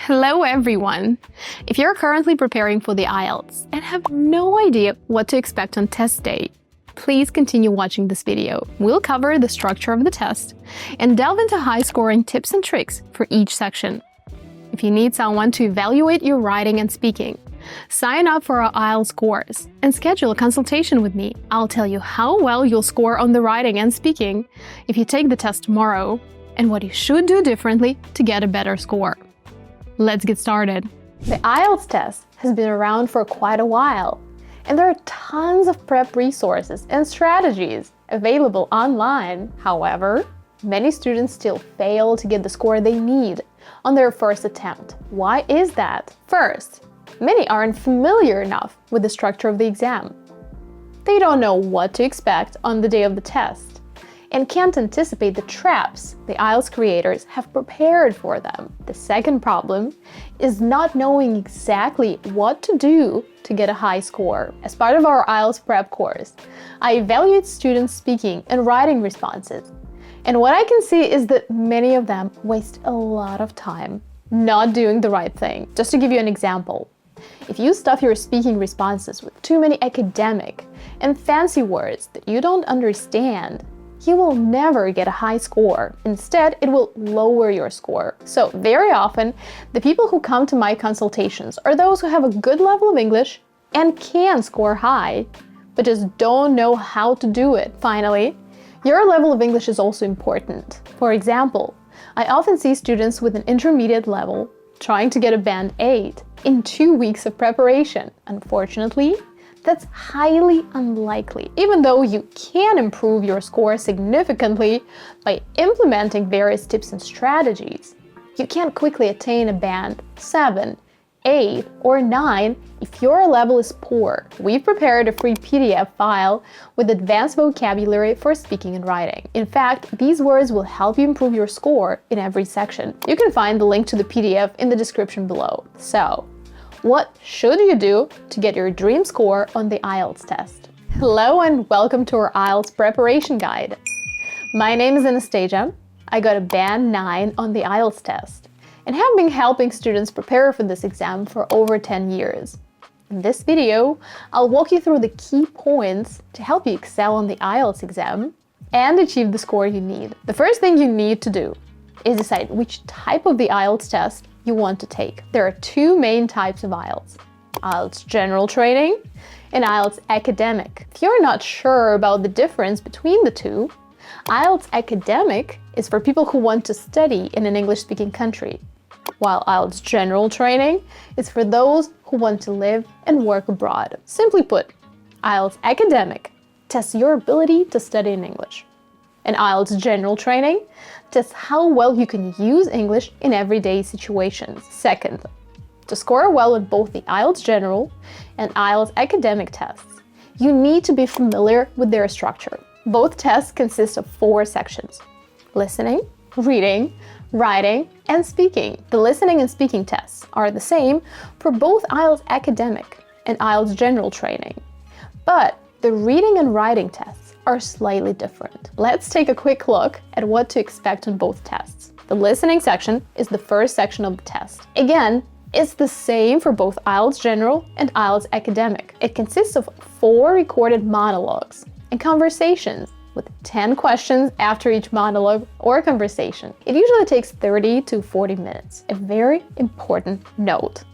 Hello everyone! If you're currently preparing for the IELTS and have no idea what to expect on test day, please continue watching this video. We'll cover the structure of the test and delve into high-scoring tips and tricks for each section. If you need someone to evaluate your writing and speaking, sign up for our IELTS course and schedule a consultation with me. I'll tell you how well you'll score on the writing and speaking if you take the test tomorrow and what you should do differently to get a better score. Let's get started. The IELTS test has been around for quite a while, and there are tons of prep resources and strategies available online. However, many students still fail to get the score they need on their first attempt. Why is that? First, many aren't familiar enough with the structure of the exam. They don't know what to expect on the day of the test and can't anticipate the traps the IELTS creators have prepared for them. The second problem is not knowing exactly what to do to get a high score. As part of our IELTS prep course, I evaluate students' speaking and writing responses. And what I can see is that many of them waste a lot of time not doing the right thing. Just to give you an example, if you stuff your speaking responses with too many academic and fancy words that you don't understand, you will never get a high score. Instead, it will lower your score. So very often, the people who come to my consultations are those who have a good level of English and can score high, but just don't know how to do it. Finally, your level of English is also important. For example, I often see students with an intermediate level trying to get a band 8 in 2 weeks of preparation. Unfortunately, that's highly unlikely, even though you can improve your score significantly by implementing various tips and strategies. You can't quickly attain a band 7, 8, or 9 if your level is poor. We've prepared a free PDF file with advanced vocabulary for speaking and writing. In fact, these words will help you improve your score in every section. You can find the link to the PDF in the description below. So, what should you do to get your dream score on the IELTS test? Hello and welcome to our IELTS preparation guide. My name is Anastasia. I got a band 9 on the IELTS test and have been helping students prepare for this exam for over 10 years. In this video, I'll walk you through the key points to help you excel on the IELTS exam and achieve the score you need. The first thing you need to do is decide which type of the IELTS test you want to take. There are two main types of IELTS: IELTS General Training and IELTS Academic. If you're not sure about the difference between the two, IELTS Academic is for people who want to study in an English-speaking country, while IELTS General Training is for those who want to live and work abroad. Simply put, IELTS Academic tests your ability to study in English, and IELTS General Training tests how well you can use English in everyday situations. Second, to score well on both the IELTS General and IELTS Academic tests, you need to be familiar with their structure. Both tests consist of 4 sections: listening, reading, writing, and speaking. The listening and speaking tests are the same for both IELTS Academic and IELTS General Training, but the reading and writing tests are slightly different. Let's take a quick look at what to expect on both tests. The listening section is the first section of the test. Again, it's the same for both IELTS General and IELTS Academic. It consists of 4 recorded monologues and conversations with 10 questions after each monologue or conversation. It usually takes 30 to 40 minutes. A very important note: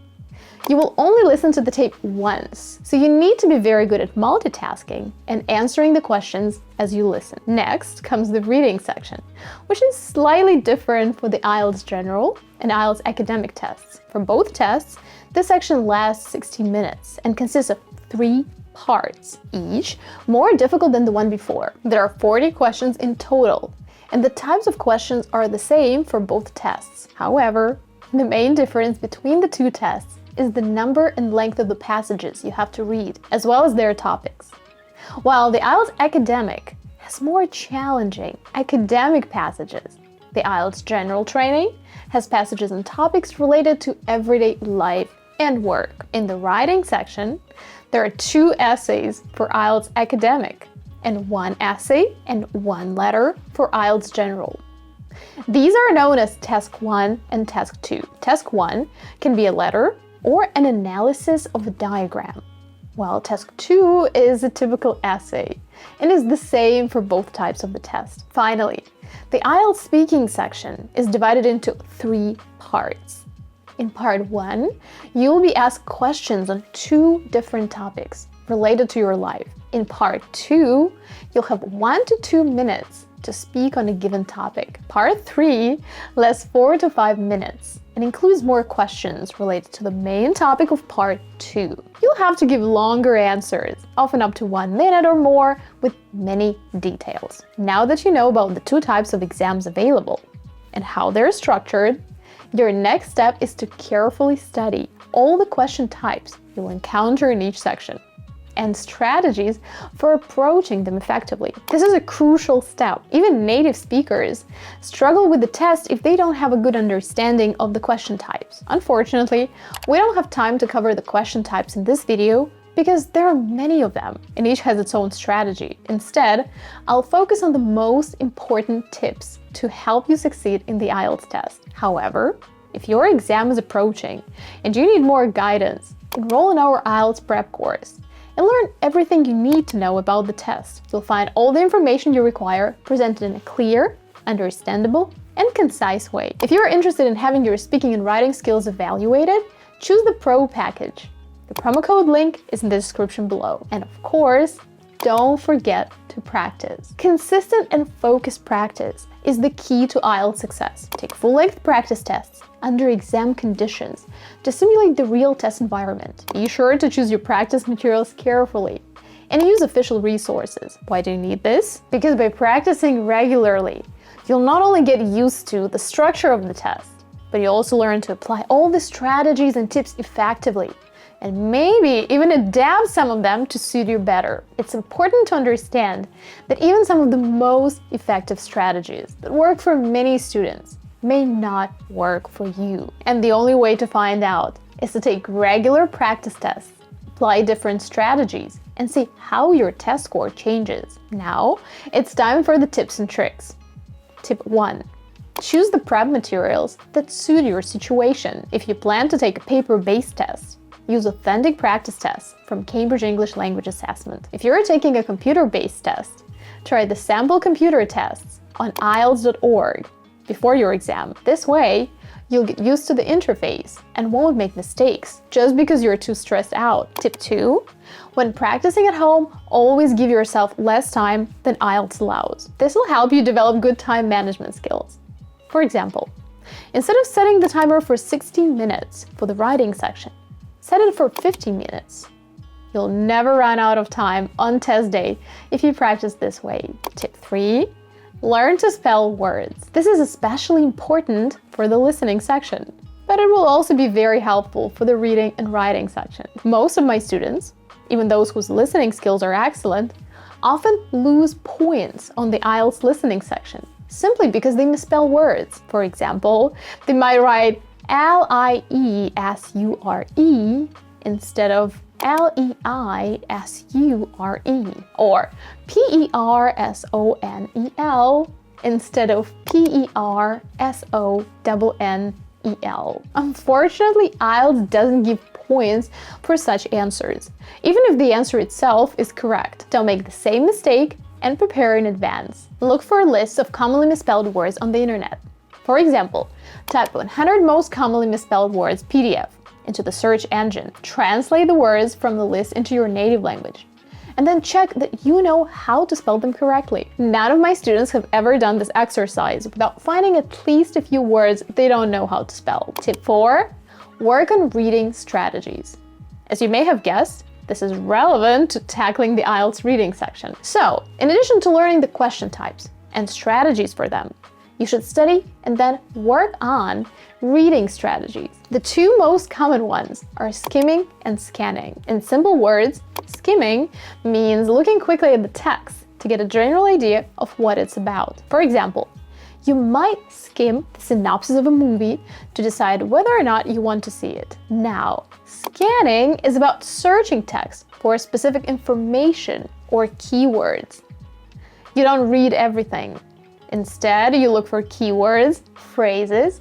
you will only listen to the tape once, so you need to be very good at multitasking and answering the questions as you listen. Next comes the reading section, which is slightly different for the IELTS General and IELTS Academic tests. For both tests, this section lasts 60 minutes and consists of 3 parts, each more difficult than the one before. There are 40 questions in total, and the types of questions are the same for both tests. However, the main difference between the 2 tests is the number and length of the passages you have to read, as well as their topics. While the IELTS Academic has more challenging academic passages, the IELTS General Training has passages and topics related to everyday life and work. In the writing section, there are 2 essays for IELTS Academic and 1 essay and 1 letter for IELTS General. These are known as Task 1 and Task 2. Task 1 can be a letter or an analysis of a diagram, while Task 2 is a typical essay and is the same for both types of the test. Finally, the IELTS speaking section is divided into 3 parts. In part 1, you will be asked questions on 2 different topics related to your life. In part 2, you'll have 1 to 2 minutes to speak on a given topic. Part 3 lasts 4 to 5 minutes and includes more questions related to the main topic of part 2. You'll have to give longer answers, often up to 1 minute or more, with many details. Now that you know about the 2 types of exams available and how they're structured, your next step is to carefully study all the question types you'll encounter in each section and strategies for approaching them effectively. This is a crucial step. Even native speakers struggle with the test if they don't have a good understanding of the question types. Unfortunately, we don't have time to cover the question types in this video because there are many of them and each has its own strategy. Instead, I'll focus on the most important tips to help you succeed in the IELTS test. However, if your exam is approaching and you need more guidance, enroll in our IELTS prep course and learn everything you need to know about the test. You'll find all the information you require presented in a clear, understandable, and concise way. If you're interested in having your speaking and writing skills evaluated, choose the Pro package. The promo code link is in the description below. And of course, don't forget to practice. Consistent and focused practice is the key to IELTS success. Take full-length practice tests under exam conditions to simulate the real test environment. Be sure to choose your practice materials carefully and use official resources. Why do you need this? Because by practicing regularly, you'll not only get used to the structure of the test, but you'll also learn to apply all the strategies and tips effectively, and maybe even adapt some of them to suit you better. It's important to understand that even some of the most effective strategies that work for many students may not work for you. And the only way to find out is to take regular practice tests, apply different strategies, and see how your test score changes. Now, it's time for the tips and tricks. Tip 1. Choose the prep materials that suit your situation. If you plan to take a paper-based test, use authentic practice tests from Cambridge English Language Assessment. If you're taking a computer-based test, try the sample computer tests on IELTS.org before your exam. This way, you'll get used to the interface and won't make mistakes just because you're too stressed out. Tip 2. When practicing at home, always give yourself less time than IELTS allows. This will help you develop good time management skills. For example, instead of setting the timer for 60 minutes for the writing section, set it for 50 minutes. You'll never run out of time on test day if you practice this way. Tip 3. Learn to spell words. This is especially important for the listening section, but it will also be very helpful for the reading and writing section. Most of my students, even those whose listening skills are excellent, often lose points on the IELTS listening section simply because they misspell words. For example, they might write Liesure instead of Leisure or Personnel instead of Personnel. Unfortunately, IELTS doesn't give points for such answers, even if the answer itself is correct. Don't make the same mistake and prepare in advance. Look for a list of commonly misspelled words on the internet. For example, type 100 most commonly misspelled words PDF into the search engine. Translate the words from the list into your native language, and then check that you know how to spell them correctly. None of my students have ever done this exercise without finding at least a few words they don't know how to spell. Tip 4. Work on reading strategies. As you may have guessed, this is relevant to tackling the IELTS reading section. So, in addition to learning the question types and strategies for them, you should study and then work on reading strategies. The 2 most common ones are skimming and scanning. In simple words, skimming means looking quickly at the text to get a general idea of what it's about. For example, you might skim the synopsis of a movie to decide whether or not you want to see it. Now, scanning is about searching text for specific information or keywords. You don't read everything. Instead, you look for keywords, phrases,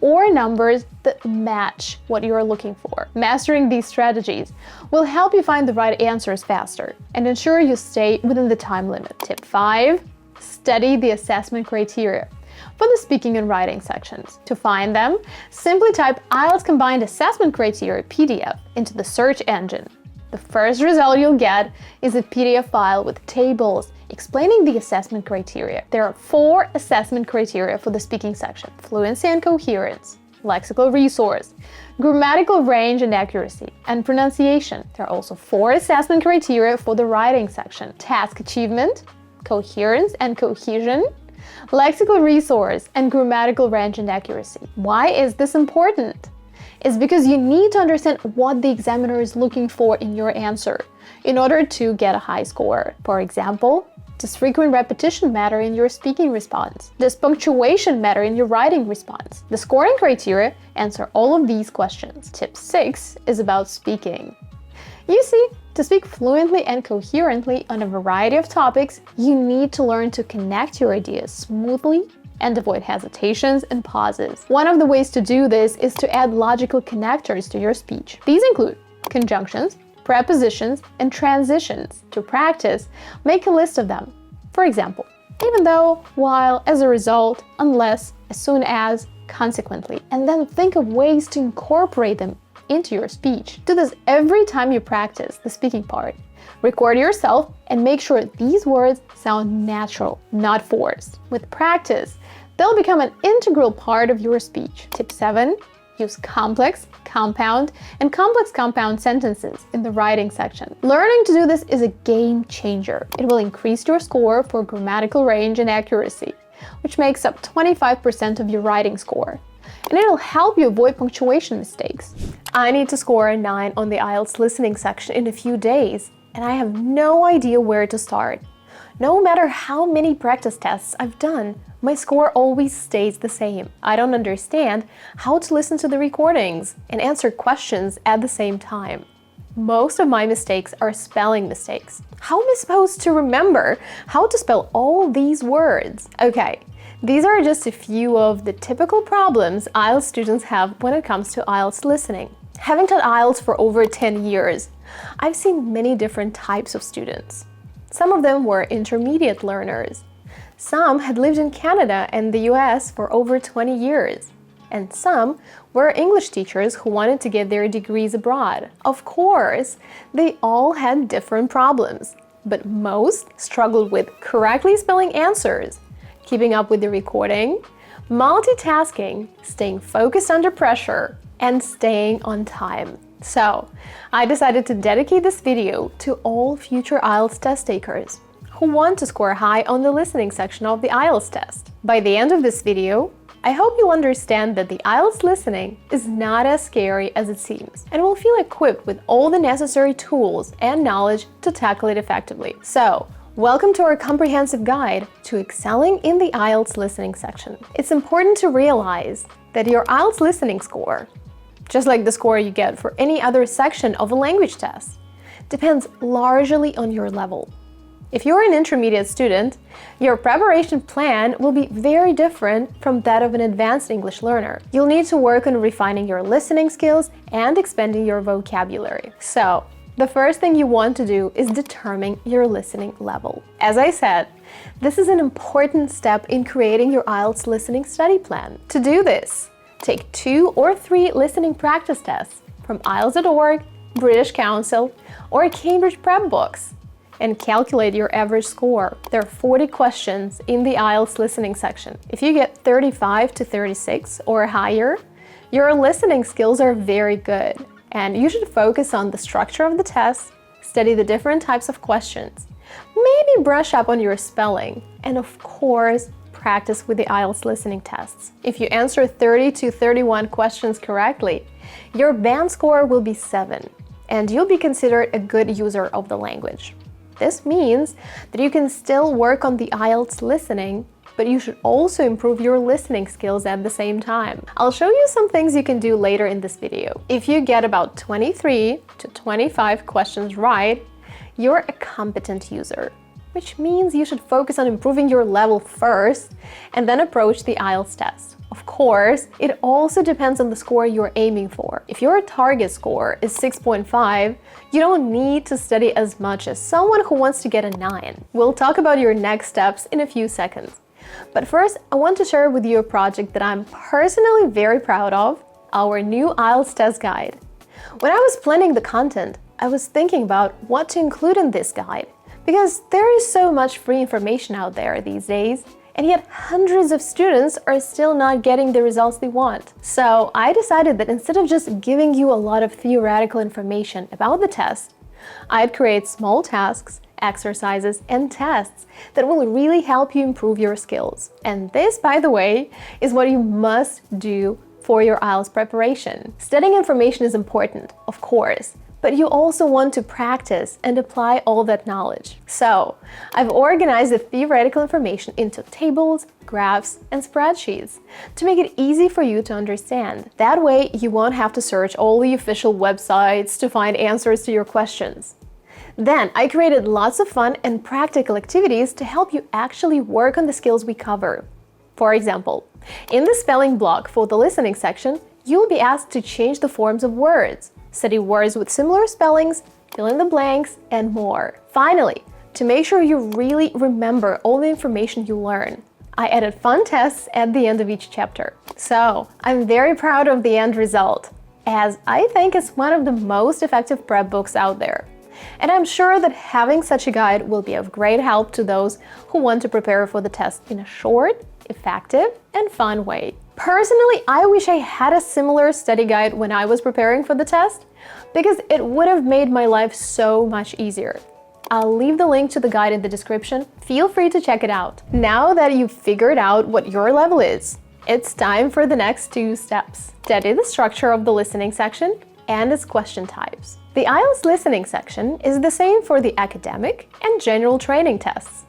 or numbers that match what you are looking for. Mastering these strategies will help you find the right answers faster and ensure you stay within the time limit. Tip 5. Study the assessment criteria for the speaking and writing sections. To find them, simply type IELTS Combined Assessment Criteria PDF into the search engine. The first result you'll get is a PDF file with tables explaining the assessment criteria. There are 4 assessment criteria for the speaking section: fluency and coherence, lexical resource, grammatical range and accuracy, and pronunciation. There are also 4 assessment criteria for the writing section: task achievement, coherence and cohesion, lexical resource, and grammatical range and accuracy. Why is this important? It's because you need to understand what the examiner is looking for in your answer in order to get a high score. For example, does frequent repetition matter in your speaking response? Does punctuation matter in your writing response? The scoring criteria answer all of these questions. Tip 6 is about speaking. You see, to speak fluently and coherently on a variety of topics, you need to learn to connect your ideas smoothly and avoid hesitations and pauses. One of the ways to do this is to add logical connectors to your speech. These include conjunctions, prepositions, and transitions. To practice, make a list of them. For example, even though, while, as a result, unless, as soon as, consequently, and then think of ways to incorporate them into your speech. Do this every time you practice the speaking part. Record yourself and make sure these words sound natural, not forced. With practice, they'll become an integral part of your speech. Tip 7. Use complex, compound, and complex compound sentences in the writing section. Learning to do this is a game changer. It will increase your score for grammatical range and accuracy, which makes up 25% of your writing score. And it'll help you avoid punctuation mistakes. I need to score a 9 on the IELTS listening section in a few days, and I have no idea where to start. No matter how many practice tests I've done, my score always stays the same. I don't understand how to listen to the recordings and answer questions at the same time. Most of my mistakes are spelling mistakes. How am I supposed to remember how to spell all these words? Okay, these are just a few of the typical problems IELTS students have when it comes to IELTS listening. Having taught IELTS for over 10 years, I've seen many different types of students. Some of them were intermediate learners. Some had lived in Canada and the US for over 20 years. And some were English teachers who wanted to get their degrees abroad. Of course, they all had different problems, but most struggled with correctly spelling answers, keeping up with the recording, multitasking, staying focused under pressure, and staying on time. So, I decided to dedicate this video to all future IELTS test takers who want to score high on the listening section of the IELTS test. By the end of this video, I hope you'll understand that the IELTS listening is not as scary as it seems and will feel equipped with all the necessary tools and knowledge to tackle it effectively. So, welcome to our comprehensive guide to excelling in the IELTS listening section. It's important to realize that your IELTS listening score, just like the score you get for any other section of a language test, depends largely on your level. If you're an intermediate student, your preparation plan will be very different from that of an advanced English learner. You'll need to work on refining your listening skills and expanding your vocabulary. So, the first thing you want to do is determine your listening level. As I said, this is an important step in creating your IELTS listening study plan. To do this, take 2 or 3 listening practice tests from IELTS.org, British Council, or Cambridge Prep books, and calculate your average score. There are 40 questions in the IELTS listening section. If you get 35 to 36 or higher, your listening skills are very good, and you should focus on the structure of the test, study the different types of questions, maybe brush up on your spelling, and of course, practice with the IELTS listening tests. If you answer 30 to 31 questions correctly, your band score will be 7, and you'll be considered a good user of the language. This means that you can still work on the IELTS listening, but you should also improve your listening skills at the same time. I'll show you some things you can do later in this video. If you get about 23 to 25 questions right, you're a competent user. which means you should focus on improving your level first and then approach the IELTS test. Of course, it also depends on the score you're aiming for. If your target score is 6.5, you don't need to study as much as someone who wants to get a 9. We'll talk about your next steps in a few seconds. But first, I want to share with you a project that I'm personally very proud of, our new IELTS test guide. When I was planning the content, I was thinking about what to include in this guide, because there is so much free information out there these days, and yet hundreds of students are still not getting the results they want. So I decided that instead of just giving you a lot of theoretical information about the test, I'd create small tasks, exercises, and tests that will really help you improve your skills. And this, by the way, is what you must do for your IELTS preparation. Studying information is important, of course, but you also want to practice and apply all that knowledge. So, I've organized the theoretical information into tables, graphs, and spreadsheets to make it easy for you to understand. That way, you won't have to search all the official websites to find answers to your questions. Then, I created lots of fun and practical activities to help you actually work on the skills we cover. For example, in the spelling block for the listening section, you'll be asked to change the forms of words, study words with similar spellings, fill in the blanks, and more. Finally, to make sure you really remember all the information you learn, I added fun tests at the end of each chapter. So, I'm very proud of the end result, as I think it's one of the most effective prep books out there. And I'm sure that having such a guide will be of great help to those who want to prepare for the test in a short, effective, and fun way. Personally, I wish I had a similar study guide when I was preparing for the test, because it would have made my life so much easier. I'll leave the link to the guide in the description. Feel free to check it out. Now that you've figured out what your level is, it's time for the next 2 steps. Study the structure of the listening section and its question types. The IELTS listening section is the same for the academic and general training tests,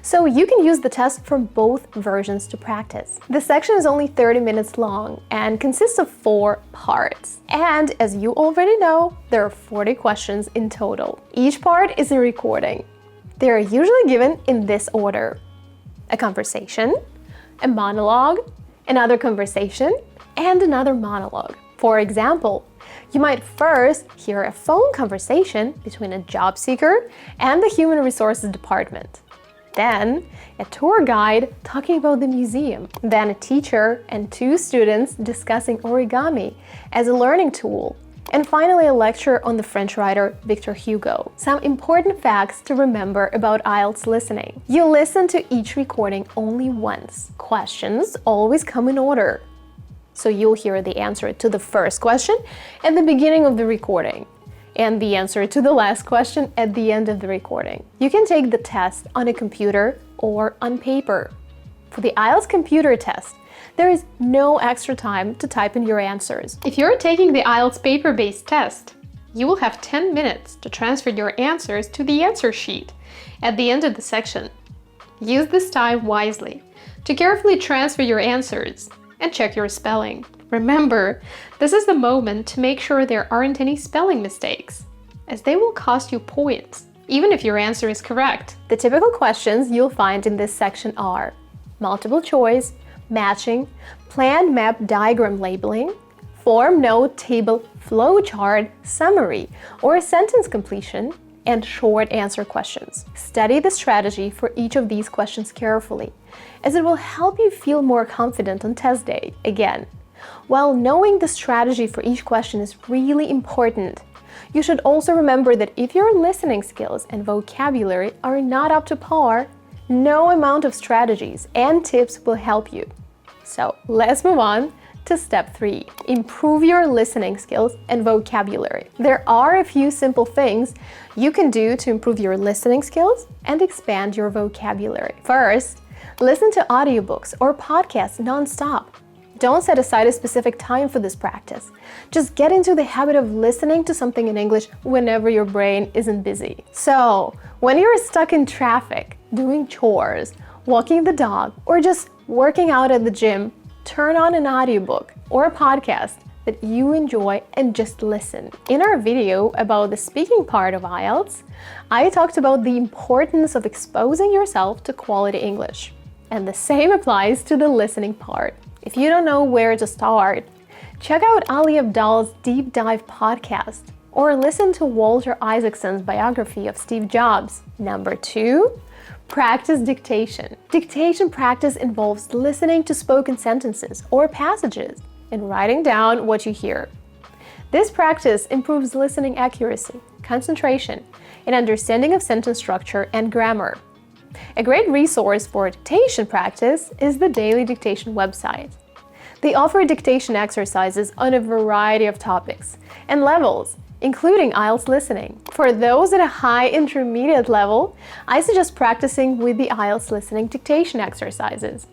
so you can use the test from both versions to practice. The section is only 30 minutes long and consists of 4 parts. And as you already know, there are 40 questions in total. Each part is a recording. They are usually given in this order: a conversation, a monologue, another conversation, and another monologue. For example, you might first hear a phone conversation between a job seeker and the Human Resources Department. Then, a tour guide talking about the museum. Then a teacher and 2 students discussing origami as a learning tool. And finally, a lecture on the French writer Victor Hugo. Some important facts to remember about IELTS listening. You listen to each recording only once. Questions always come in order. So you'll hear the answer to the first question at the beginning of the recording, and the answer to the last question at the end of the recording. You can take the test on a computer or on paper. For the IELTS computer test, there is no extra time to type in your answers. If you're taking the IELTS paper-based test, you will have 10 minutes to transfer your answers to the answer sheet at the end of the section. Use this time wisely to carefully transfer your answers and check your spelling. Remember, this is the moment to make sure there aren't any spelling mistakes, as they will cost you points, even if your answer is correct. The typical questions you'll find in this section are multiple choice, matching, plan, map, diagram labeling, form, note, table, flowchart, summary, or sentence completion, and short answer questions. Study the strategy for each of these questions carefully, as it will help you feel more confident on test day. Again, while knowing the strategy for each question is really important, you should also remember that if your listening skills and vocabulary are not up to par, no amount of strategies and tips will help you. So let's move on to step 3. Improve your listening skills and vocabulary. There are a few simple things you can do to improve your listening skills and expand your vocabulary. First, listen to audiobooks or podcasts non-stop. Don't set aside a specific time for this practice. Just get into the habit of listening to something in English whenever your brain isn't busy. So, when you're stuck in traffic, doing chores, walking the dog, or just working out at the gym, turn on an audiobook or a podcast that you enjoy and just listen. In our video about the speaking part of IELTS, I talked about the importance of exposing yourself to quality English. And the same applies to the listening part. If you don't know where to start, check out Ali Abdaal's Deep Dive podcast or listen to Walter Isaacson's biography of Steve Jobs. Number 2, practice dictation. Dictation practice involves listening to spoken sentences or passages and writing down what you hear. This practice improves listening accuracy, concentration, and understanding of sentence structure and grammar. A great resource for dictation practice is the Daily Dictation website. They offer dictation exercises on a variety of topics and levels, including IELTS Listening. For those at a high intermediate level, I suggest practicing with the IELTS Listening dictation exercises.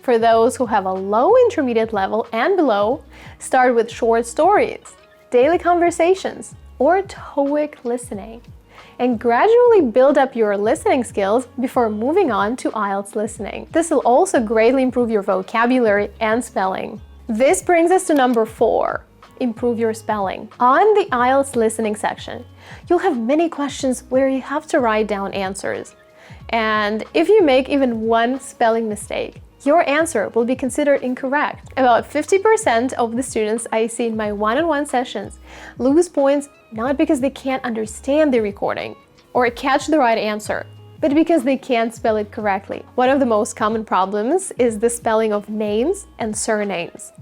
For those who have a low intermediate level and below, start with short stories, daily conversations, or TOEIC listening, and gradually build up your listening skills before moving on to IELTS Listening. This will also greatly improve your vocabulary and spelling. This brings us to number 4. Improve your spelling. On the IELTS listening section, you'll have many questions where you have to write down answers. And if you make even one spelling mistake, your answer will be considered incorrect. About 50% of the students I see in my one-on-one sessions lose points not because they can't understand the recording or catch the right answer, but because they can't spell it correctly. One of the most common problems is the spelling of names and surnames.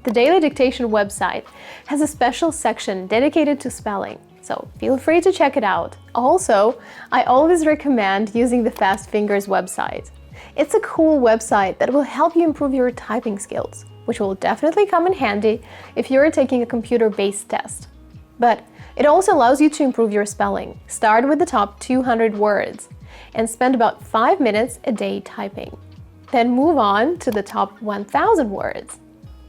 The Daily Dictation website has a special section dedicated to spelling, so feel free to check it out. Also, I always recommend using the Fast Fingers website. It's a cool website that will help you improve your typing skills, which will definitely come in handy if you're taking a computer-based test. But it also allows you to improve your spelling. Start with the top 200 words and spend about 5 minutes a day typing. Then move on to the top 1,000 words.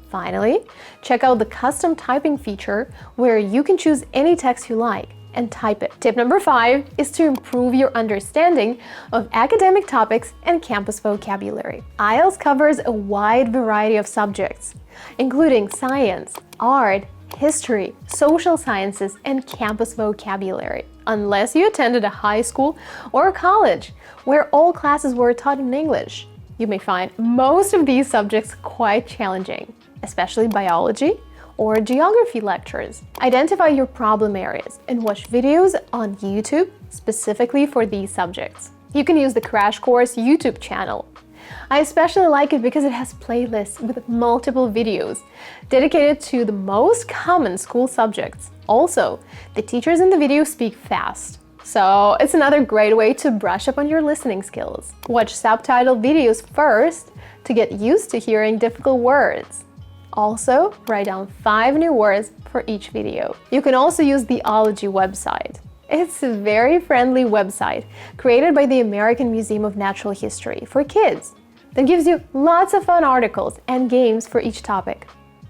Finally, check out the custom typing feature where you can choose any text you like and type it. Tip number 5 is to improve your understanding of academic topics and campus vocabulary. IELTS covers a wide variety of subjects, including science, art, history, social sciences, and campus vocabulary. Unless you attended a high school or a college where all classes were taught in English, you may find most of these subjects quite challenging, especially biology or geography lectures. Identify your problem areas and watch videos on YouTube specifically for these subjects. You can use the Crash Course YouTube channel. I especially like it because it has playlists with multiple videos dedicated to the most common school subjects. Also, the teachers in the video speak fast, so it's another great way to brush up on your listening skills. Watch subtitled videos first to get used to hearing difficult words. Also, write down 5 new words for each video. You can also use the Ology website. It's a very friendly website created by the American Museum of Natural History for kids that gives you lots of fun articles and games for each topic.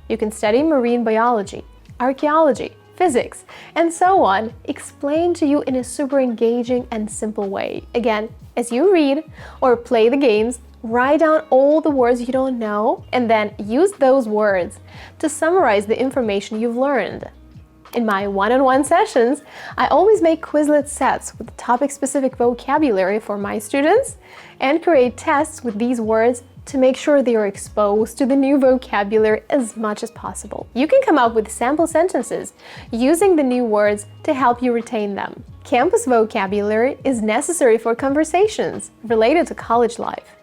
You can study marine biology, archaeology, physics, and so on, explained to you in a super engaging and simple way. Again, as you read or play the games, write down all the words you don't know and then use those words to summarize the information you've learned. In my one-on-one sessions, I always make Quizlet sets with topic-specific vocabulary for my students and create tests with these words to make sure they are exposed to the new vocabulary as much as possible. You can come up with sample sentences using the new words to help you retain them. Campus vocabulary is necessary for conversations related to college life.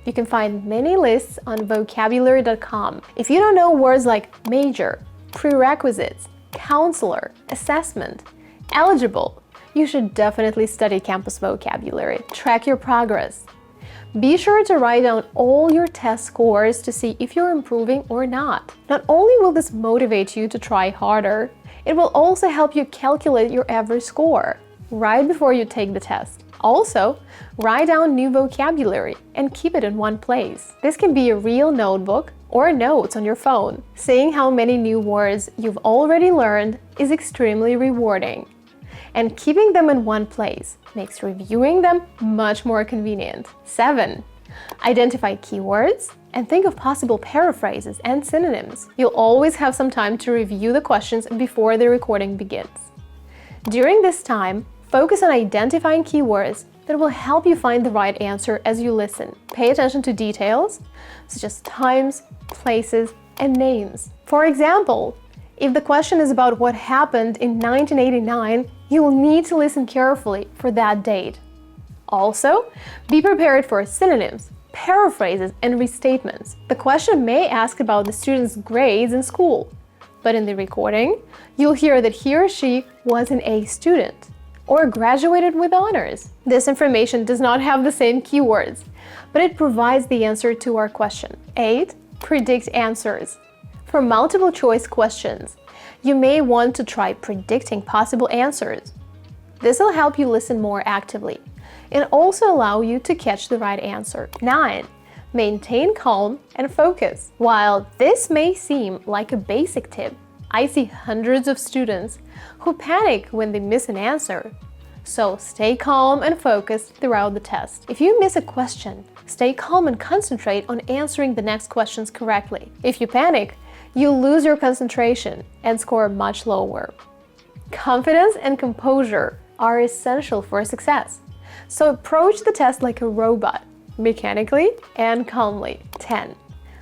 You can find many lists on vocabulary.com. If you don't know words like major, prerequisites, counselor, assessment, eligible, you should definitely study campus vocabulary. Track your progress. Be sure to write down all your test scores to see if you're improving or not. Not only will this motivate you to try harder, it will also help you calculate your average score right before you take the test. Also, write down new vocabulary and keep it in one place. This can be a real notebook or notes on your phone. Seeing how many new words you've already learned is extremely rewarding. And keeping them in one place makes reviewing them much more convenient. 7. Identify keywords and think of possible paraphrases and synonyms. You'll always have some time to review the questions before the recording begins. During this time, focus on identifying keywords that will help you find the right answer as you listen. Pay attention to details, such as times, places, and names. For example, if the question is about what happened in 1989, you will need to listen carefully for that date. Also, be prepared for synonyms, paraphrases, and restatements. The question may ask about the student's grades in school, but in the recording, you'll hear that he or she was an A student or graduated with honors. This information does not have the same keywords, but it provides the answer to our question. 8. Predict answers. For multiple choice questions, you may want to try predicting possible answers. This will help you listen more actively and also allow you to catch the right answer. 9. Maintain calm and focus. While this may seem like a basic tip, I see hundreds of students who panic when they miss an answer. So stay calm and focused throughout the test. If you miss a question, stay calm and concentrate on answering the next questions correctly. If you panic, you'll lose your concentration and score much lower. Confidence and composure are essential for success. So approach the test like a robot, mechanically and calmly. 10.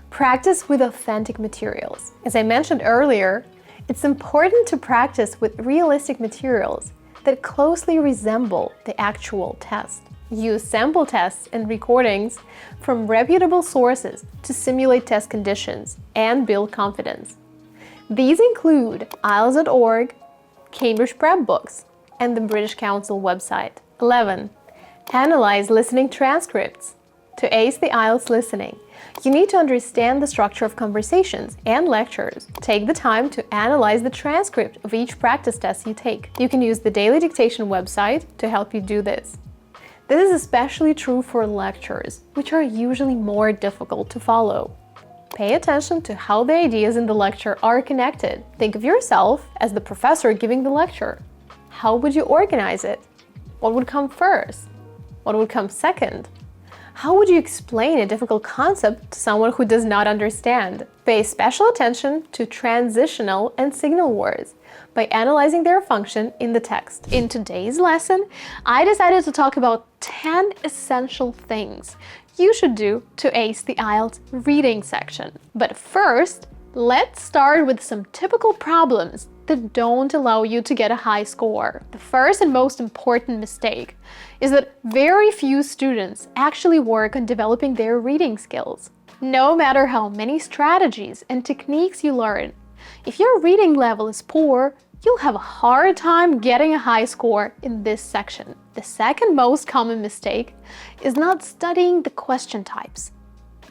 Practice with authentic materials. As I mentioned earlier, it's important to practice with realistic materials that closely resemble the actual test. Use sample tests and recordings from reputable sources to simulate test conditions and build confidence. These include IELTS.org, Cambridge Prep Books, and the British Council website. 11. Analyze listening transcripts. To ace the IELTS listening, you need to understand the structure of conversations and lectures. Take the time to analyze the transcript of each practice test you take. You can use the Daily Dictation website to help you do this. This is especially true for lectures, which are usually more difficult to follow. Pay attention to how the ideas in the lecture are connected. Think of yourself as the professor giving the lecture. How would you organize it? What would come first? What would come second? How would you explain a difficult concept to someone who does not understand? Pay special attention to transitional and signal words by analyzing their function in the text. In today's lesson, I decided to talk about 10 essential things you should do to ace the IELTS reading section. But first, let's start with some typical problems that don't allow you to get a high score. The first and most important mistake is that very few students actually work on developing their reading skills. No matter how many strategies and techniques you learn, if your reading level is poor, you'll have a hard time getting a high score in this section. The second most common mistake is not studying the question types.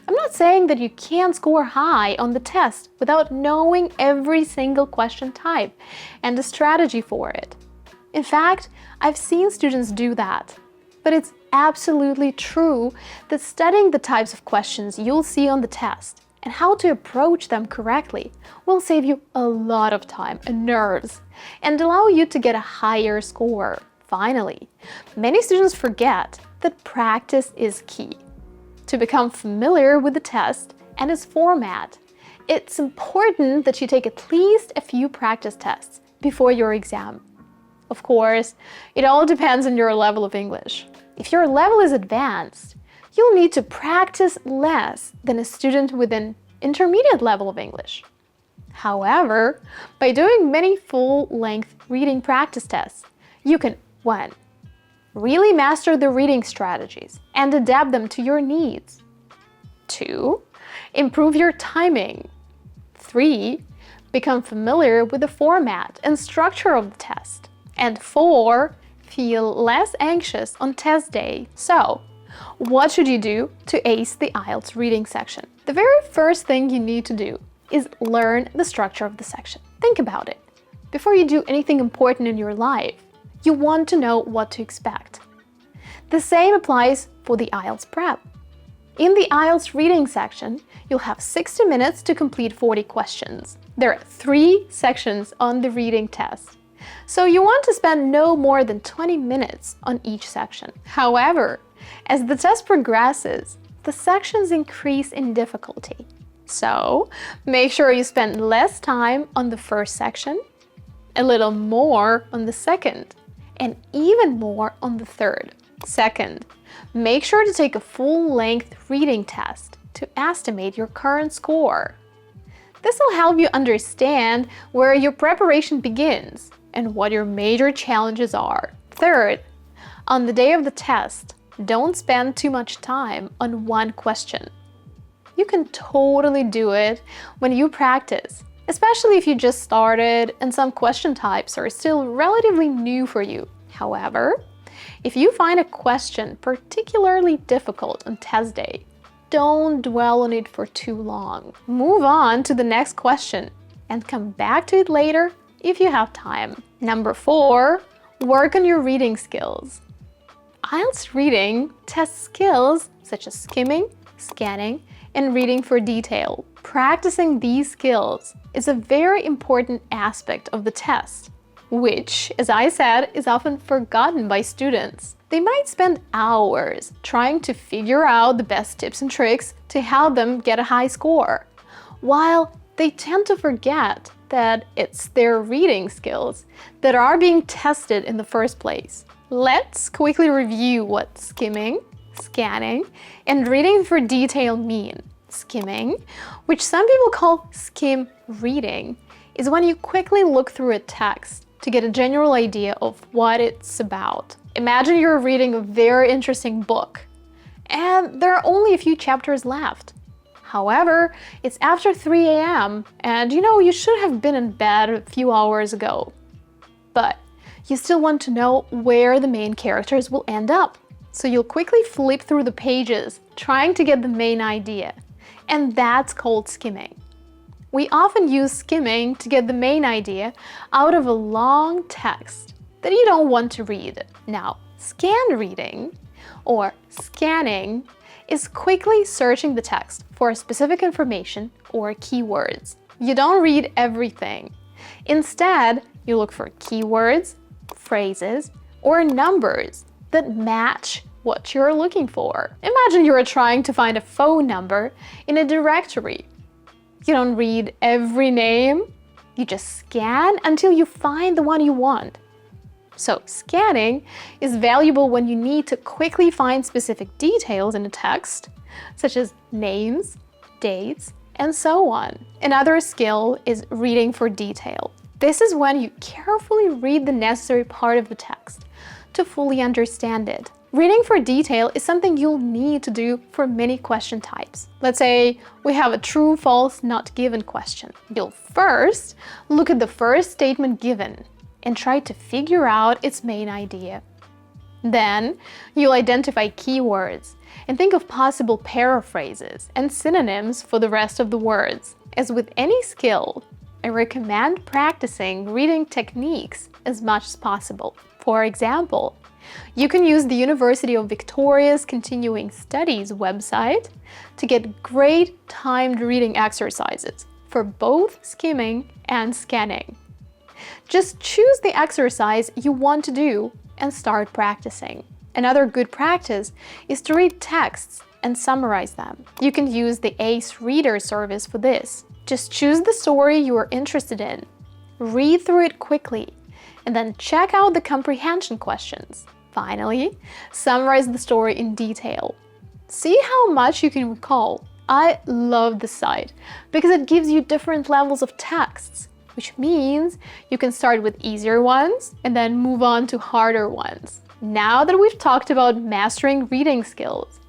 I'm not saying that you can't score high on the test without knowing every single question type and the strategy for it. In fact, I've seen students do that. But it's absolutely true that studying the types of questions you'll see on the test and how to approach them correctly will save you a lot of time and nerves and allow you to get a higher score. Finally, many students forget that practice is key. To become familiar with the test and its format, it's important that you take at least a few practice tests before your exam. Of course, it all depends on your level of English. If your level is advanced, you'll need to practice less than a student with an intermediate level of English. However, by doing many full-length reading practice tests, you can 1. Really master the reading strategies and adapt them to your needs. 2. Improve your timing. 3. Become familiar with the format and structure of the test. And 4. Feel less anxious on test day. So, what should you do to ace the IELTS reading section? The very first thing you need to do is learn the structure of the section. Think about it. Before you do anything important in your life, you want to know what to expect. The same applies for the IELTS prep. In the IELTS reading section, you'll have 60 minutes to complete 40 questions. There are 3 sections on the reading test, so you want to spend no more than 20 minutes on each section. However, as the test progresses, the sections increase in difficulty. So make sure you spend less time on the first section, a little more on the second, and even more on the third. Second, make sure to take a full-length reading test to estimate your current score. This will help you understand where your preparation begins and what your major challenges are. Third, on the day of the test, don't spend too much time on one question. You can totally do it when you practice, especially if you just started and some question types are still relatively new for you. However, if you find a question particularly difficult on test day, don't dwell on it for too long. Move on to the next question and come back to it later if you have time. Number 4, work on your reading skills. IELTS Reading tests skills such as skimming, scanning, and reading for detail. Practicing these skills is a very important aspect of the test, which, as I said, is often forgotten by students. They might spend hours trying to figure out the best tips and tricks to help them get a high score, while they tend to forget that it's their reading skills that are being tested in the first place. Let's quickly review what skimming, scanning, and reading for detail mean. Skimming, which some people call skim reading, is when you quickly look through a text to get a general idea of what it's about. Imagine you're reading a very interesting book, and there are only a few chapters left. However, it's after 3 a.m. and you should have been in bed a few hours ago. But you still want to know where the main characters will end up. So you'll quickly flip through the pages, trying to get the main idea. And that's called skimming. We often use skimming to get the main idea out of a long text that you don't want to read. Now, scan reading, or scanning, is quickly searching the text for specific information or keywords. You don't read everything. Instead, you look for keywords, phrases, or numbers that match what you're looking for. Imagine you're trying to find a phone number in a directory. You don't read every name, you just scan until you find the one you want. So scanning is valuable when you need to quickly find specific details in a text, such as names, dates, and so on. Another skill is reading for detail. This is when you carefully read the necessary part of the text to fully understand it. Reading for detail is something you'll need to do for many question types. Let's say we have a true, false, not given question. You'll first look at the first statement given and try to figure out its main idea. Then you'll identify keywords and think of possible paraphrases and synonyms for the rest of the words. As with any skill, I recommend practicing reading techniques as much as possible. For example, you can use the University of Victoria's Continuing Studies website to get great timed reading exercises for both skimming and scanning. Just choose the exercise you want to do and start practicing. Another good practice is to read texts and summarize them. You can use the ACE Reader service for this. Just choose the story you are interested in, read through it quickly, and then check out the comprehension questions. Finally, summarize the story in detail. See how much you can recall. I love this site because it gives you different levels of texts, which means you can start with easier ones and then move on to harder ones. Now that we've talked about mastering reading skills,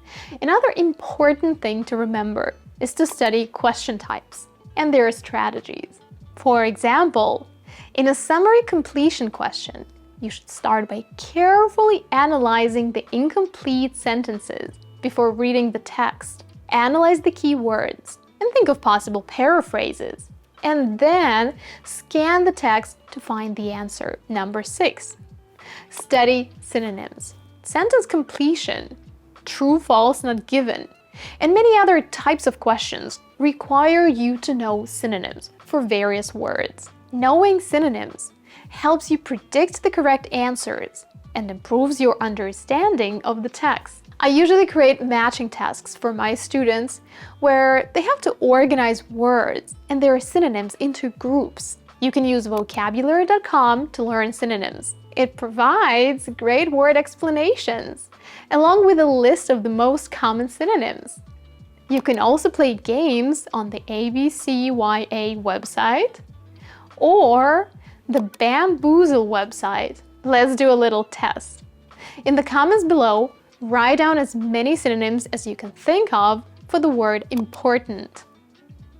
another important thing to remember is to study question types and their strategies. For example, in a summary completion question, you should start by carefully analyzing the incomplete sentences before reading the text. Analyze the keywords and think of possible paraphrases, and then scan the text to find the answer. Number 6, study synonyms. Sentence completion, true, false, not given, and many other types of questions require you to know synonyms for various words. Knowing synonyms helps you predict the correct answers, and improves your understanding of the text. I usually create matching tasks for my students where they have to organize words and their synonyms into groups. You can use vocabulary.com to learn synonyms. It provides great word explanations, along with a list of the most common synonyms. You can also play games on the ABCYA website or the Bamboozle website. Let's do a little test. In the comments below, write down as many synonyms as you can think of for the word important.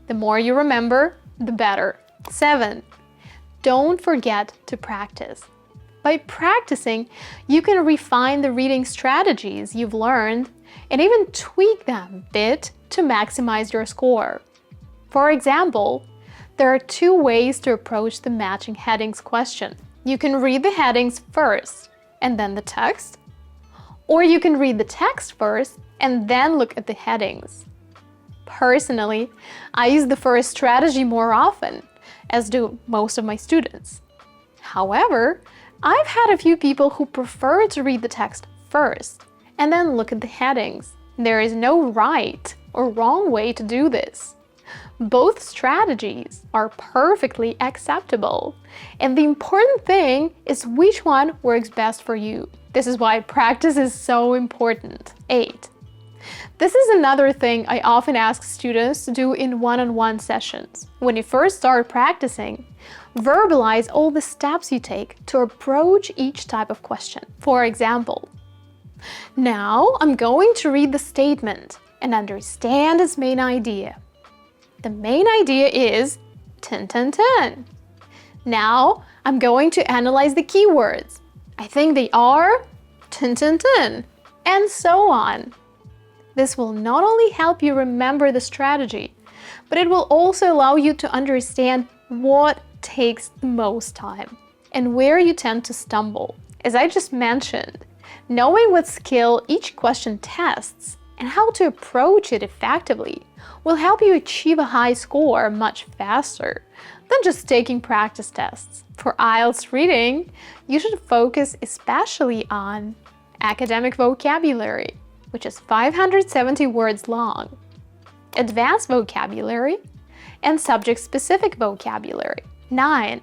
The more you remember, the better. 7. Don't forget to practice. By practicing, you can refine the reading strategies you've learned and even tweak them a bit to maximize your score. For example, there are 2 ways to approach the matching headings question. You can read the headings first and then the text, or you can read the text first and then look at the headings. Personally, I use the first strategy more often, as do most of my students. However, I've had a few people who prefer to read the text first and then look at the headings. There is no right or wrong way to do this. Both strategies are perfectly acceptable, and the important thing is which one works best for you. This is why practice is so important. 8. This is another thing I often ask students to do in one-on-one sessions. When you first start practicing, verbalize all the steps you take to approach each type of question. For example, now I'm going to read the statement and understand its main idea. The main idea is 10, 10, 10. Now I'm going to analyze the keywords. I think they are 10, 10, 10, and so on. This will not only help you remember the strategy, but it will also allow you to understand what takes the most time and where you tend to stumble. As I just mentioned, knowing what skill each question tests and how to approach it effectively will help you achieve a high score much faster than just taking practice tests. For IELTS reading, you should focus especially on academic vocabulary, which is 570 words long, advanced vocabulary, and subject-specific vocabulary. 9.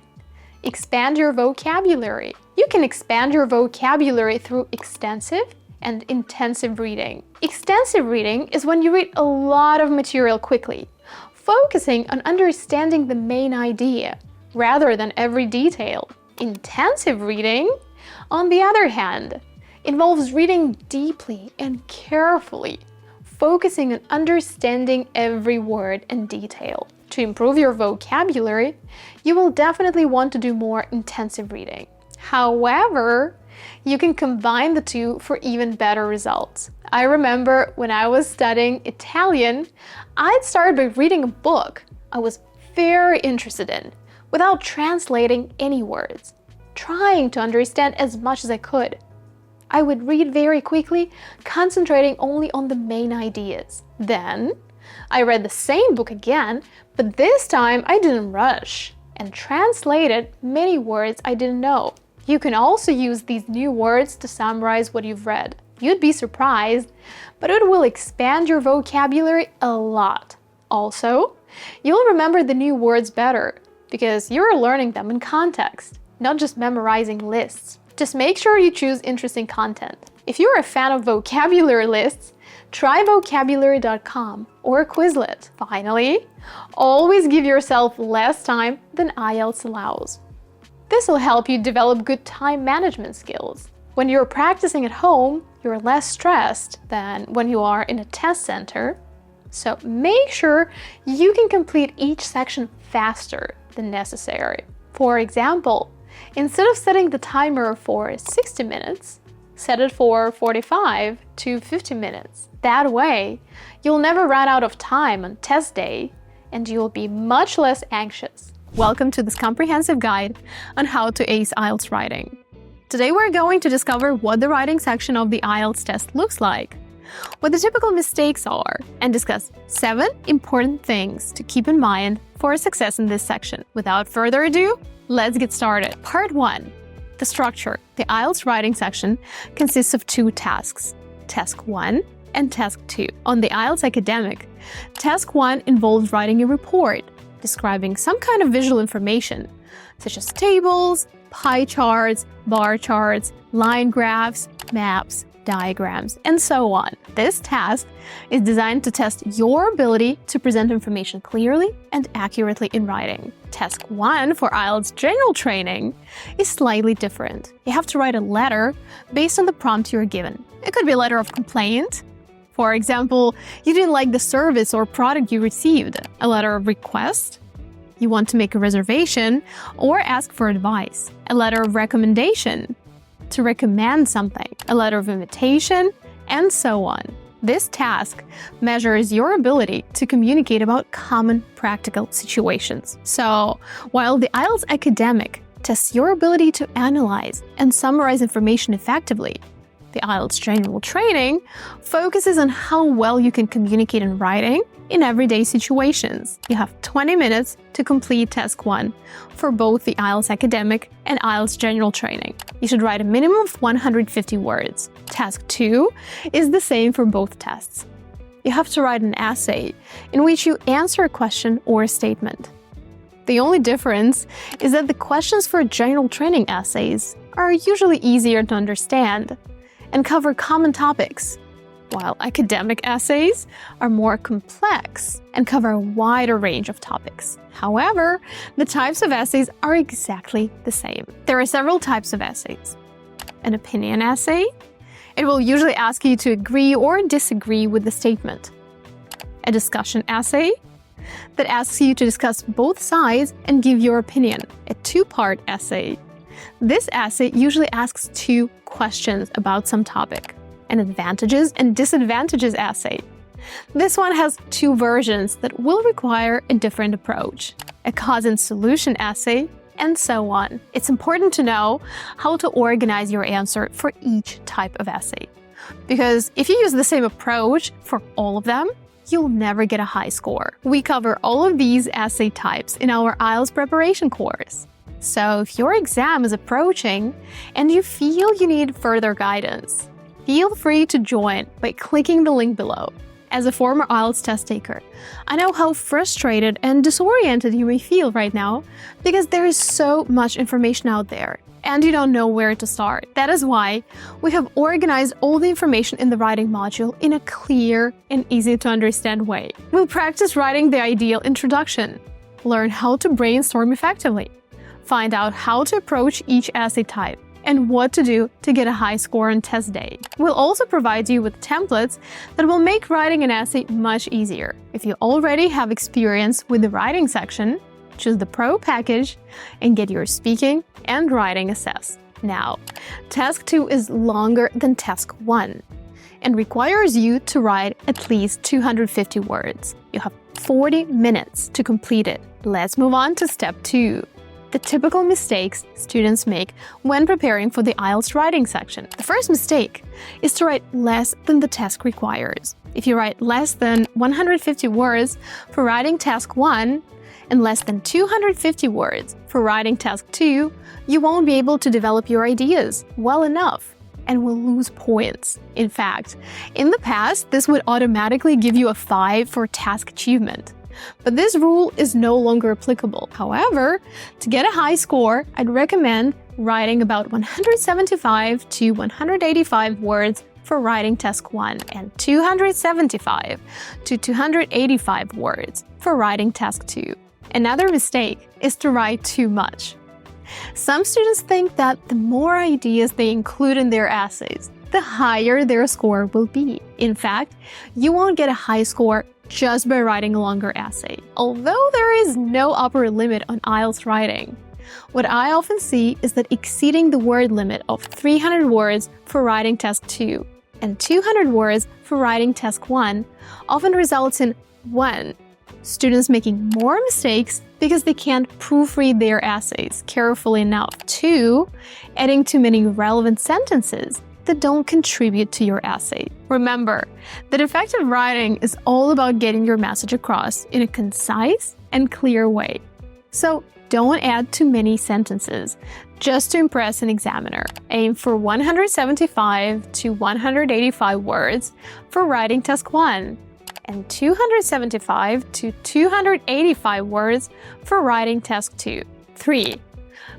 Expand your vocabulary. You can expand your vocabulary through extensive and intensive reading. Extensive reading is when you read a lot of material quickly, focusing on understanding the main idea rather than every detail. Intensive reading, on the other hand, involves reading deeply and carefully, focusing on understanding every word and detail. To improve your vocabulary, you will definitely want to do more intensive reading. However, you can combine the two for even better results. I remember when I was studying Italian, I'd start by reading a book I was very interested in without translating any words, trying to understand as much as I could. I would read very quickly, concentrating only on the main ideas. Then, I read the same book again, but this time I didn't rush and translated many words I didn't know. You can also use these new words to summarize what you've read. You'd be surprised, but it will expand your vocabulary a lot. Also, you'll remember the new words better because you're learning them in context, not just memorizing lists. Just make sure you choose interesting content. If you're a fan of vocabulary lists, try vocabulary.com or Quizlet. Finally, always give yourself less time than IELTS allows. This will help you develop good time management skills. When you're practicing at home, you're less stressed than when you are in a test center. So make sure you can complete each section faster than necessary. For example, instead of setting the timer for 60 minutes, set it for 45 to 50 minutes. That way, you'll never run out of time on test day and you'll be much less anxious. Welcome to this comprehensive guide on how to ace IELTS writing. Today we're going to discover what the writing section of the IELTS test looks like, what the typical mistakes are, and discuss 7 important things to keep in mind for success in this section. Without further ado, Let's get started. Part 1. The structure. The IELTS writing section consists of 2 tasks, Task 1 and Task 2. On the IELTS Academic, Task 1 involves writing a report describing some kind of visual information, such as tables, pie charts, bar charts, line graphs, maps, diagrams, and so on. This task is designed to test your ability to present information clearly and accurately in writing. Task 1 for IELTS General Training is slightly different. You have to write a letter based on the prompt you're given. It could be a letter of complaint. For example, you didn't like the service or product you received. A letter of request. You want to make a reservation or ask for advice. A letter of recommendation. To recommend something. A letter of invitation, and so on. This task measures your ability to communicate about common practical situations. So, while the IELTS Academic tests your ability to analyze and summarize information effectively, the IELTS General Training focuses on how well you can communicate in writing in everyday situations. You have 20 minutes to complete Task 1 for both the IELTS Academic and IELTS General Training. You should write a minimum of 150 words. Task 2 is the same for both tests. You have to write an essay in which you answer a question or a statement. The only difference is that the questions for general training essays are usually easier to understand and cover common topics, while academic essays are more complex and cover a wider range of topics. However, the types of essays are exactly the same. There are several types of essays. An opinion essay. It will usually ask you to agree or disagree with the statement. A discussion essay that asks you to discuss both sides and give your opinion. A 2-part essay. This essay usually asks 2 questions about some topic. An advantages and disadvantages essay. This one has 2 versions that will require a different approach. A cause and solution essay, and so on. It's important to know how to organize your answer for each type of essay. Because if you use the same approach for all of them, you'll never get a high score. We cover all of these essay types in our IELTS preparation course. So if your exam is approaching and you feel you need further guidance, feel free to join by clicking the link below. As a former IELTS test taker, I know how frustrated and disoriented you may feel right now because there is so much information out there and you don't know where to start. That is why we have organized all the information in the writing module in a clear and easy to understand way. We'll practice writing the ideal introduction, learn how to brainstorm effectively, find out how to approach each essay type, and what to do to get a high score on test day. We'll also provide you with templates that will make writing an essay much easier. If you already have experience with the writing section, choose the Pro package and get your speaking and writing assessed. Now, Task 2 is longer than Task 1 and requires you to write at least 250 words. You have 40 minutes to complete it. Let's move on to Step 2. The typical mistakes students make when preparing for the IELTS writing section. The first mistake is to write less than the task requires. If you write less than 150 words for writing Task 1 and less than 250 words for writing Task 2, you won't be able to develop your ideas well enough and will lose points. In fact, in the past, this would automatically give you a 5 for task achievement. But this rule is no longer applicable. However, to get a high score, I'd recommend writing about 175 to 185 words for writing Task 1 and 275 to 285 words for writing Task 2. Another mistake is to write too much. Some students think that the more ideas they include in their essays, the higher their score will be. In fact, you won't get a high score just by writing a longer essay. Although there is no upper limit on IELTS writing, what I often see is that exceeding the word limit of 300 words for writing Task 2 and 200 words for writing Task 1 often results in 1. Students making more mistakes because they can't proofread their essays carefully enough. 2. Adding too many relevant sentences that don't contribute to your essay. Remember that effective writing is all about getting your message across in a concise and clear way. So don't add too many sentences just to impress an examiner. Aim for 175 to 185 words for writing task 1 and 275 to 285 words for writing task 2. 3.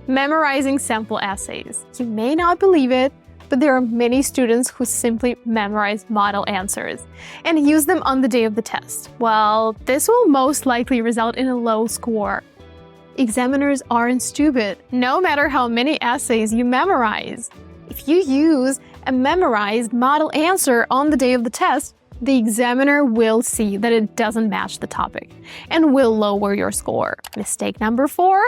Memorizing sample essays. You may not believe it, but there are many students who simply memorize model answers and use them on the day of the test. Well, this will most likely result in a low score. Examiners aren't stupid, no matter how many essays you memorize. If you use a memorized model answer on the day of the test, the examiner will see that it doesn't match the topic and will lower your score. Mistake number 4,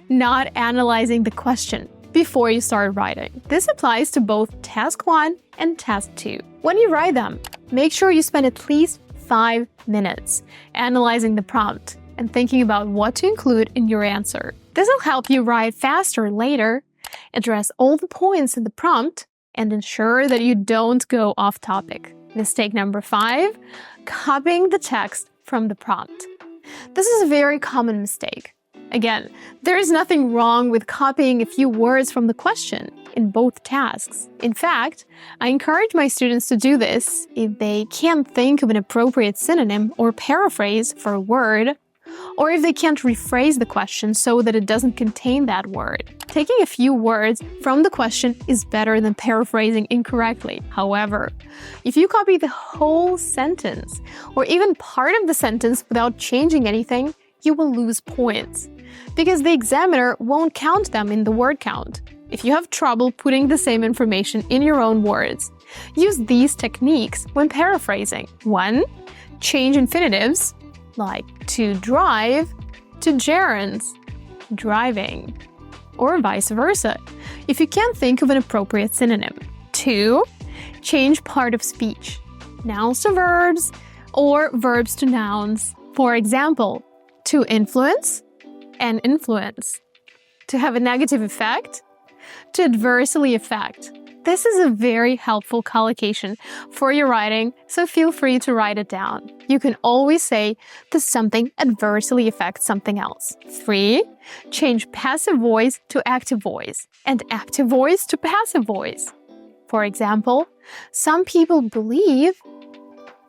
not analyzing the question before you start writing. This applies to both task 1 and task 2. When you write them, make sure you spend at least 5 minutes analyzing the prompt and thinking about what to include in your answer. This will help you write faster later, address all the points in the prompt, and ensure that you don't go off topic. Mistake number 5, copying the text from the prompt. This is a very common mistake. Again, there is nothing wrong with copying a few words from the question in both tasks. In fact, I encourage my students to do this if they can't think of an appropriate synonym or paraphrase for a word, or if they can't rephrase the question so that it doesn't contain that word. Taking a few words from the question is better than paraphrasing incorrectly. However, if you copy the whole sentence or even part of the sentence without changing anything, you will lose points because the examiner won't count them in the word count. If you have trouble putting the same information in your own words, use these techniques when paraphrasing. 1. Change infinitives, like to drive to gerunds, driving, or vice versa, if you can't think of an appropriate synonym. 2. Change part of speech, nouns to verbs, or verbs to nouns. For example, to influence and influence, to have a negative effect, to adversely affect. This is a very helpful collocation for your writing, so feel free to write it down. You can always say that something adversely affects something else. 3. Change passive voice to active voice and active voice to passive voice. For example, some people believe,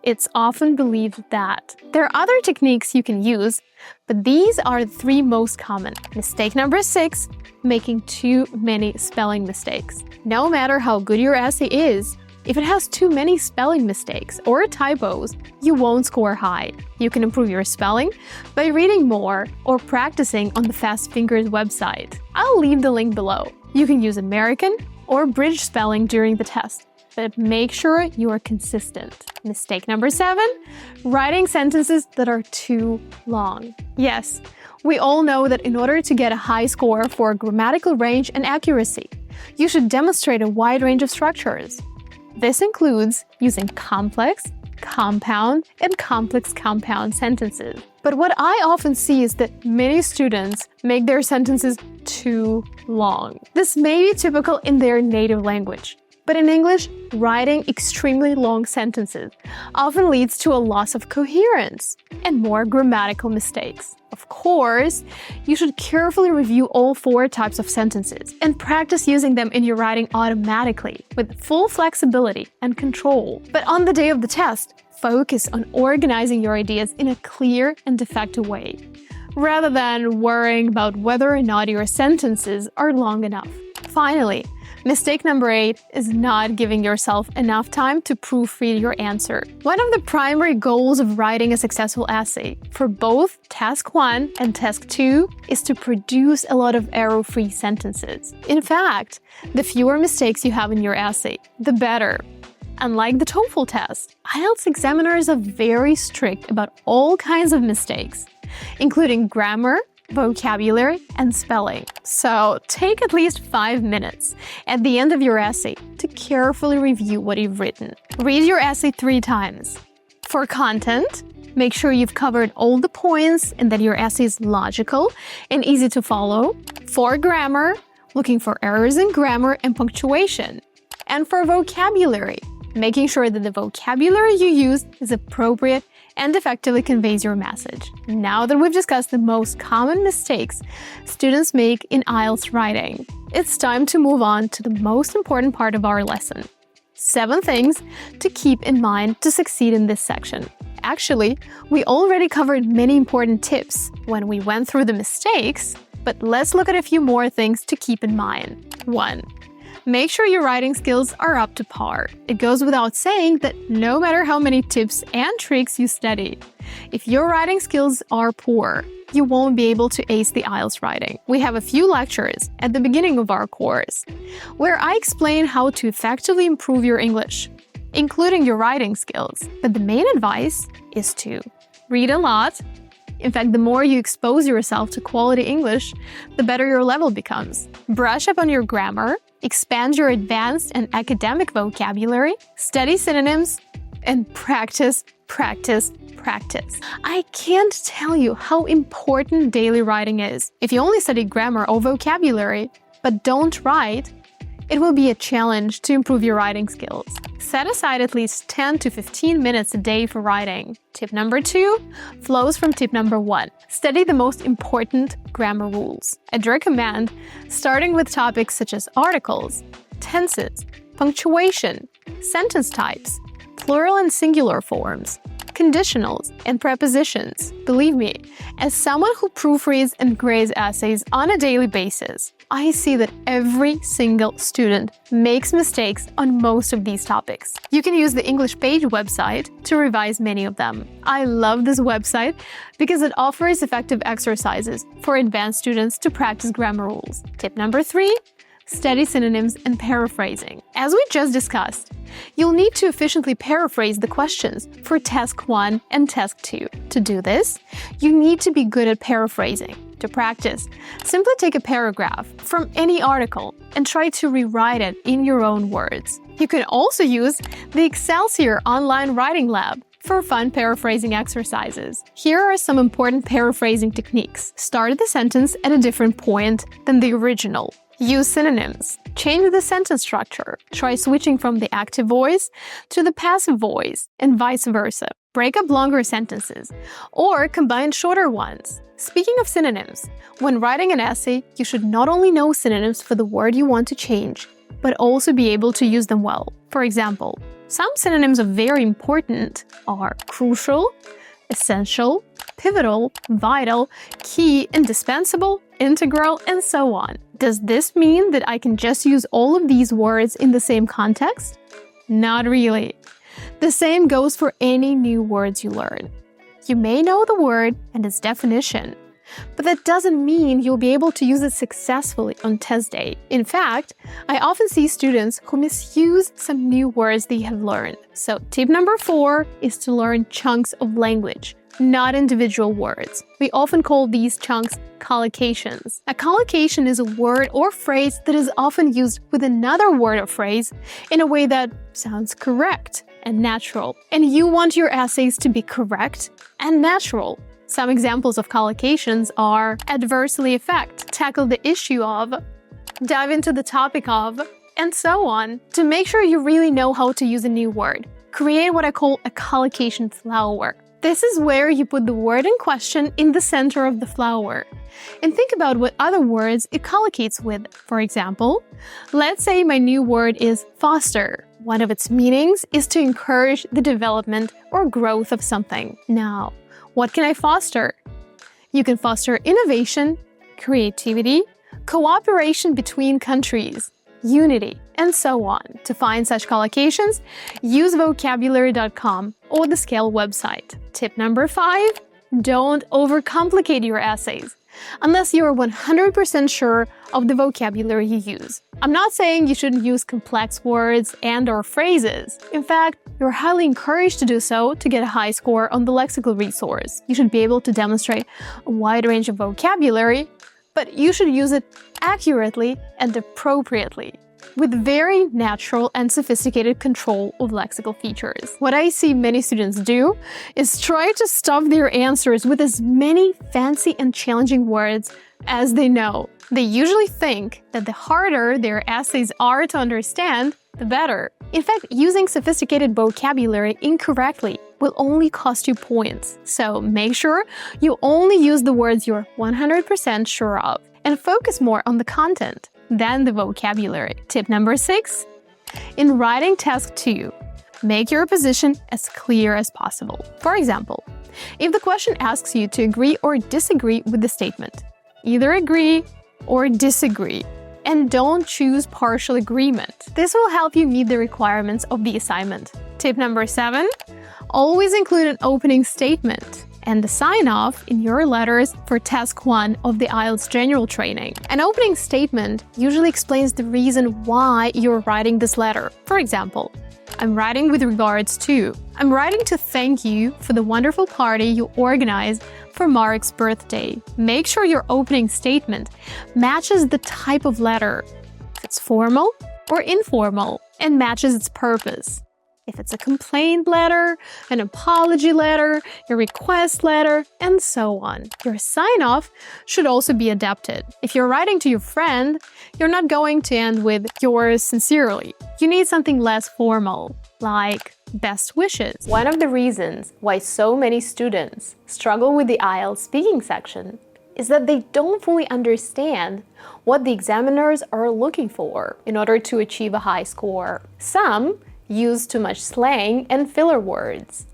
it's often believed that. There are other techniques you can use, but these are the 3 most common. Mistake number 6, making too many spelling mistakes. No matter how good your essay is, if it has too many spelling mistakes or typos, you won't score high. You can improve your spelling by reading more or practicing on the Fast Fingers website. I'll leave the link below. You can use American or British spelling during the test, but make sure you are consistent. Mistake number 7, writing sentences that are too long. Yes, we all know that in order to get a high score for grammatical range and accuracy, you should demonstrate a wide range of structures. This includes using complex, compound, and complex compound sentences. But what I often see is that many students make their sentences too long. This may be typical in their native language, but in English, writing extremely long sentences often leads to a loss of coherence and more grammatical mistakes. Of course, you should carefully review all 4 types of sentences and practice using them in your writing automatically with full flexibility and control. But on the day of the test, focus on organizing your ideas in a clear and effective way, rather than worrying about whether or not your sentences are long enough. Finally, mistake number 8 is not giving yourself enough time to proofread your answer. One of the primary goals of writing a successful essay for both Task 1 and Task 2 is to produce a lot of error-free sentences. In fact, the fewer mistakes you have in your essay, the better. Unlike the TOEFL test, IELTS examiners are very strict about all kinds of mistakes, including grammar, vocabulary, and spelling. So take at least 5 minutes at the end of your essay to carefully review what you've written. Read your essay 3 times. For content, make sure you've covered all the points and that your essay is logical and easy to follow. For grammar, looking for errors in grammar and punctuation. And for vocabulary, making sure that the vocabulary you use is appropriate and effectively conveys your message. Now that we've discussed the most common mistakes students make in IELTS writing, it's time to move on to the most important part of our lesson. 7 things to keep in mind to succeed in this section. Actually, we already covered many important tips when we went through the mistakes, but let's look at a few more things to keep in mind. 1. Make sure your writing skills are up to par. It goes without saying that no matter how many tips and tricks you study, if your writing skills are poor, you won't be able to ace the IELTS writing. We have a few lectures at the beginning of our course where I explain how to effectively improve your English, including your writing skills. But the main advice is to read a lot. In fact, the more you expose yourself to quality English, the better your level becomes. Brush up on your grammar, expand your advanced and academic vocabulary, study synonyms, and practice. I can't tell you how important daily writing is. If you only study grammar or vocabulary, but don't write, it will be a challenge to improve your writing skills. Set aside at least 10 to 15 minutes a day for writing. Tip number 2 flows from tip number 1. Study the most important grammar rules. I'd recommend starting with topics such as articles, tenses, punctuation, sentence types, plural and singular forms, conditionals, and prepositions. Believe me, as someone who proofreads and grades essays on a daily basis, I see that every single student makes mistakes on most of these topics. You can use the English Page website to revise many of them. I love this website because it offers effective exercises for advanced students to practice grammar rules. Tip number 3. Study synonyms and paraphrasing. As we just discussed, you'll need to efficiently paraphrase the questions for Task 1 and Task 2. To do this, you need to be good at paraphrasing. To practice, simply take a paragraph from any article and try to rewrite it in your own words. You can also use the Excelsior online writing lab for fun paraphrasing exercises. Here are some important paraphrasing techniques. Start the sentence at a different point than the original. Use synonyms. Change the sentence structure. Try switching from the active voice to the passive voice, and vice versa. Break up longer sentences, or combine shorter ones. Speaking of synonyms, when writing an essay, you should not only know synonyms for the word you want to change, but also be able to use them well. For example, some synonyms are very important are crucial, essential, pivotal, vital, key, indispensable, integral, and so on. Does this mean that I can just use all of these words in the same context? Not really. The same goes for any new words you learn. You may know the word and its definition, but that doesn't mean you'll be able to use it successfully on test day. In fact, I often see students who misuse some new words they have learned. So tip number 4 is to learn chunks of language, not individual words. We often call these chunks collocations. A collocation is a word or phrase that is often used with another word or phrase in a way that sounds correct and natural. And you want your essays to be correct and natural. Some examples of collocations are adversely affect, tackle the issue of, dive into the topic of, and so on. To make sure you really know how to use a new word, create what I call a collocation flower. This is where you put the word in question in the center of the flower and think about what other words it collocates with. For example, let's say my new word is foster. One of its meanings is to encourage the development or growth of something. Now, what can I foster? You can foster innovation, creativity, cooperation between countries, unity, and so on. To find such collocations, use vocabulary.com or the Skell website. Tip number 5, don't overcomplicate your essays unless you are 100% sure of the vocabulary you use. I'm not saying you shouldn't use complex words and/or phrases. In fact, you're highly encouraged to do so to get a high score on the lexical resource. You should be able to demonstrate a wide range of vocabulary, but you should use it accurately and appropriately, with very natural and sophisticated control of lexical features. What I see many students do is try to stuff their answers with as many fancy and challenging words as they know. They usually think that the harder their essays are to understand, the better. In fact, using sophisticated vocabulary incorrectly will only cost you points. So make sure you only use the words you're 100% sure of and focus more on the content than the vocabulary. Tip number 6. In writing task 2, make your position as clear as possible. For example, if the question asks you to agree or disagree with the statement, either agree or disagree, and don't choose partial agreement. This will help you meet the requirements of the assignment. Tip number 7. Always include an opening statement and the sign-off in your letters for task 1 of the IELTS general training. An opening statement usually explains the reason why you're writing this letter. For example, I'm writing with regards to. I'm writing to thank you for the wonderful party you organized for Mark's birthday. Make sure your opening statement matches the type of letter, if it's formal or informal, and matches its purpose. If it's a complaint letter, an apology letter, a request letter, and so on. Your sign-off should also be adapted. If you're writing to your friend, you're not going to end with yours sincerely. You need something less formal, like best wishes. One of the reasons why so many students struggle with the IELTS speaking section is that they don't fully understand what the examiners are looking for in order to achieve a high score. Some use too much slang and filler words.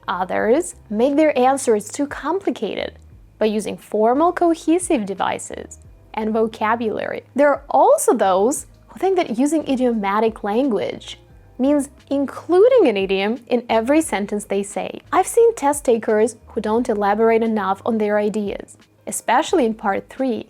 Others make their answers too complicated by using formal cohesive devices and vocabulary. There are also those who think that using idiomatic language means including an idiom in every sentence they say. I've seen test takers who don't elaborate enough on their ideas, especially in part 3.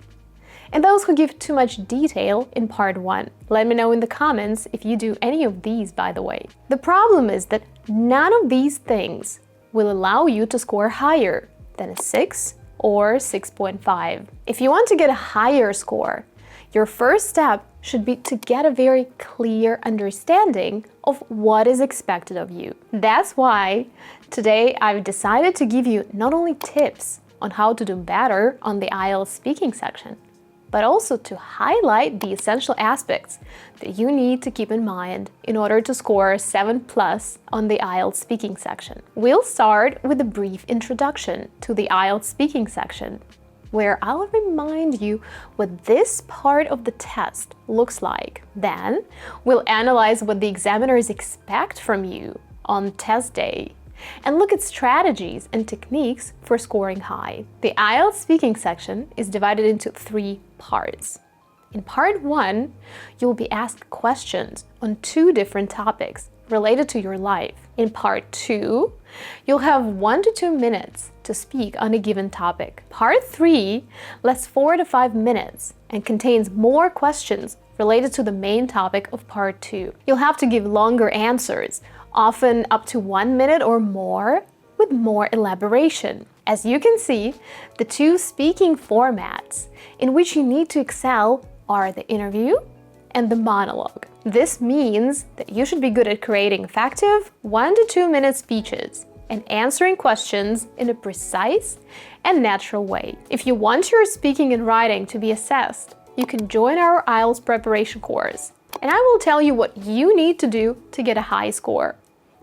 And those who give too much detail in part 1. Let me know in the comments if you do any of these, by the way. The problem is that none of these things will allow you to score higher than a 6 or 6.5. If you want to get a higher score, your first step should be to get a very clear understanding of what is expected of you. That's why today I've decided to give you not only tips on how to do better on the IELTS speaking section, but also to highlight the essential aspects that you need to keep in mind in order to score 7+ on the IELTS speaking section. We'll start with a brief introduction to the IELTS speaking section, where I'll remind you what this part of the test looks like. Then, we'll analyze what the examiners expect from you on test day, and look at strategies and techniques for scoring high. The IELTS speaking section is divided into 3 parts. In part 1, you'll be asked questions on 2 different topics related to your life. In part 2, you'll have 1 to 2 minutes to speak on a given topic. Part 3 lasts 4 to 5 minutes and contains more questions related to the main topic of part 2. You'll have to give longer answers, often up to 1 minute or more, with more elaboration. As you can see, the 2 speaking formats in which you need to excel are the interview and the monologue. This means that you should be good at creating effective 1 to 2 minute speeches and answering questions in a precise and natural way. If you want your speaking and writing to be assessed, you can join our IELTS preparation course, and I will tell you what you need to do to get a high score.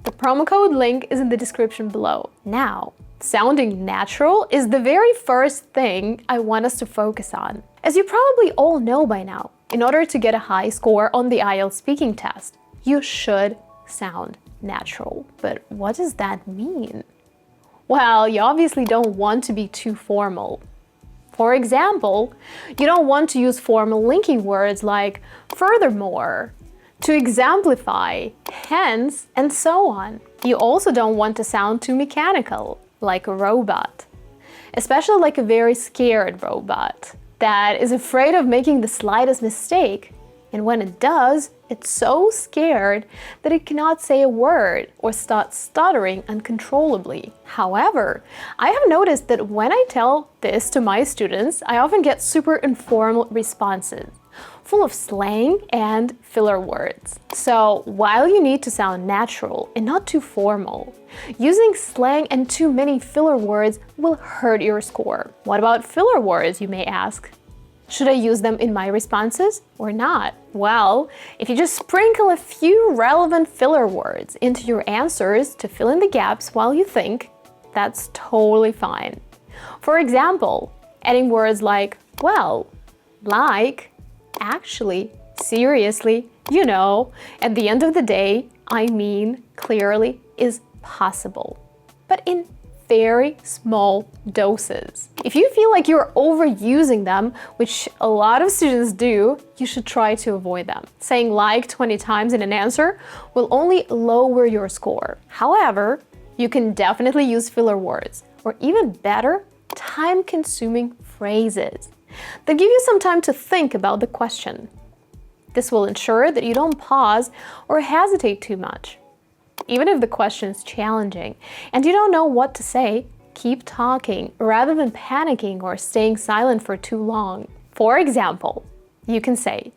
The promo code link is in the description below. Now, sounding natural is the very first thing I want us to focus on. As you probably all know by now, in order to get a high score on the IELTS speaking test, you should sound natural. But what does that mean? Well, you obviously don't want to be too formal. For example, you don't want to use formal linking words like furthermore, to exemplify, hence, and so on. You also don't want to sound too mechanical, like a robot, especially like a very scared robot that is afraid of making the slightest mistake, and when it does, it's so scared that it cannot say a word or starts stuttering uncontrollably. However, I have noticed that when I tell this to my students, I often get super informal responses, full of slang and filler words. So while you need to sound natural and not too formal, using slang and too many filler words will hurt your score. What about filler words, you may ask? Should I use them in my responses or not? Well, if you just sprinkle a few relevant filler words into your answers to fill in the gaps while you think, that's totally fine. For example, adding words like, well, like, actually, seriously, you know, at the end of the day, I mean, clearly is possible, but in very small doses. If you feel like you're overusing them, which a lot of students do, you should try to avoid them. Saying like 20 times in an answer will only lower your score. However, you can definitely use filler words, or even better, time-consuming phrases that give you some time to think about the question. This will ensure that you don't pause or hesitate too much. Even if the question is challenging and you don't know what to say, keep talking rather than panicking or staying silent for too long. For example, you can say,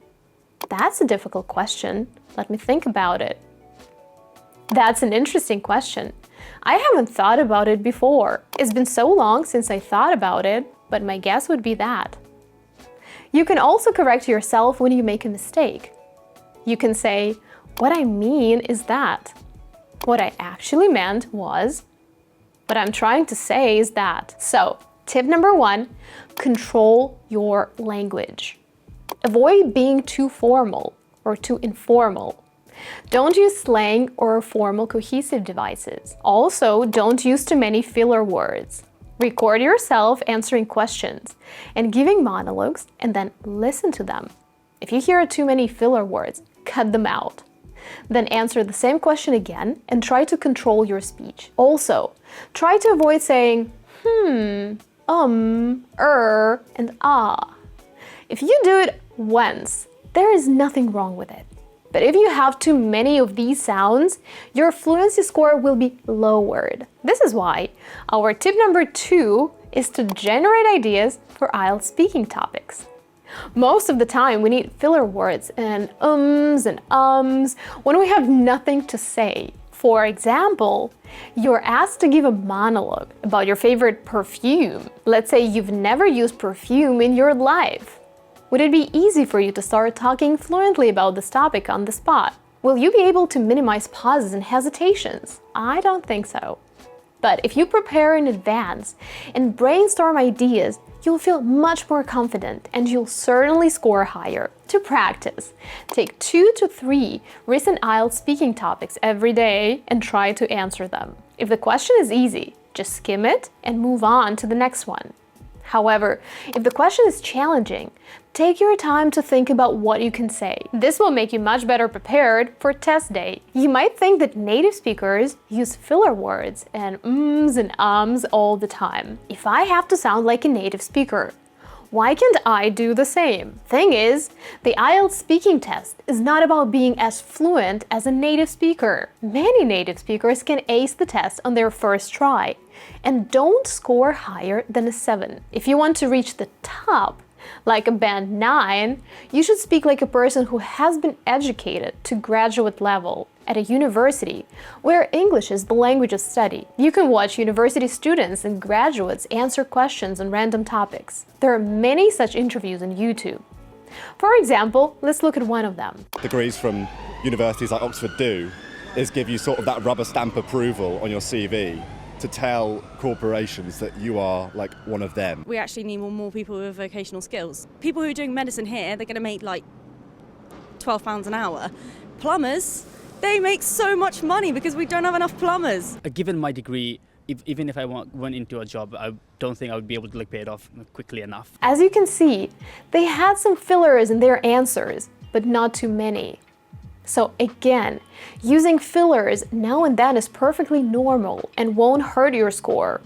"That's a difficult question. Let me think about it." "That's an interesting question. I haven't thought about it before. It's been so long since I thought about it, but my guess would be that." You can also correct yourself when you make a mistake. You can say, "What I mean is that." "What I actually meant was," "What I'm trying to say is that." So, tip number 1, control your language. Avoid being too formal or too informal. Don't use slang or formal cohesive devices. Also, don't use too many filler words. Record yourself answering questions and giving monologues and then listen to them. If you hear too many filler words, cut them out. Then answer the same question again and try to control your speech. Also, try to avoid saying and ah. If you do it once, there is nothing wrong with it. But if you have too many of these sounds, your fluency score will be lowered. This is why our tip number 2 is to generate ideas for IELTS speaking topics. Most of the time, we need filler words and ums when we have nothing to say. For example, you're asked to give a monologue about your favorite perfume. Let's say you've never used perfume in your life. Would it be easy for you to start talking fluently about this topic on the spot? Will you be able to minimize pauses and hesitations? I don't think so. But if you prepare in advance and brainstorm ideas, you'll feel much more confident and you'll certainly score higher. To practice, take 2 to 3 recent IELTS speaking topics every day and try to answer them. If the question is easy, just skim it and move on to the next one. However, if the question is challenging, take your time to think about what you can say. This will make you much better prepared for test day. You might think that native speakers use filler words and ums and ums all the time. If I have to sound like a native speaker, why can't I do the same? Thing is, the IELTS speaking test is not about being as fluent as a native speaker. Many native speakers can ace the test on their first try and don't score higher than a 7. If you want to reach the top, like a band 9, you should speak like a person who has been educated to graduate level at a university where English is the language of study. You can watch university students and graduates answer questions on random topics. There are many such interviews on YouTube. For example, let's look at one of them. Degrees from universities like Oxford do is give you sort of that rubber stamp approval on your CV to tell corporations that you are like one of them. We actually need more people with vocational skills. People who are doing medicine here, they're going to make like £12 an hour. Plumbers, they make so much money because we don't have enough plumbers. Given my degree, even if I went into a job, I don't think I would be able to pay it off quickly enough. As you can see, they had some fillers in their answers, but not too many. So again, using fillers now and then is perfectly normal and won't hurt your score.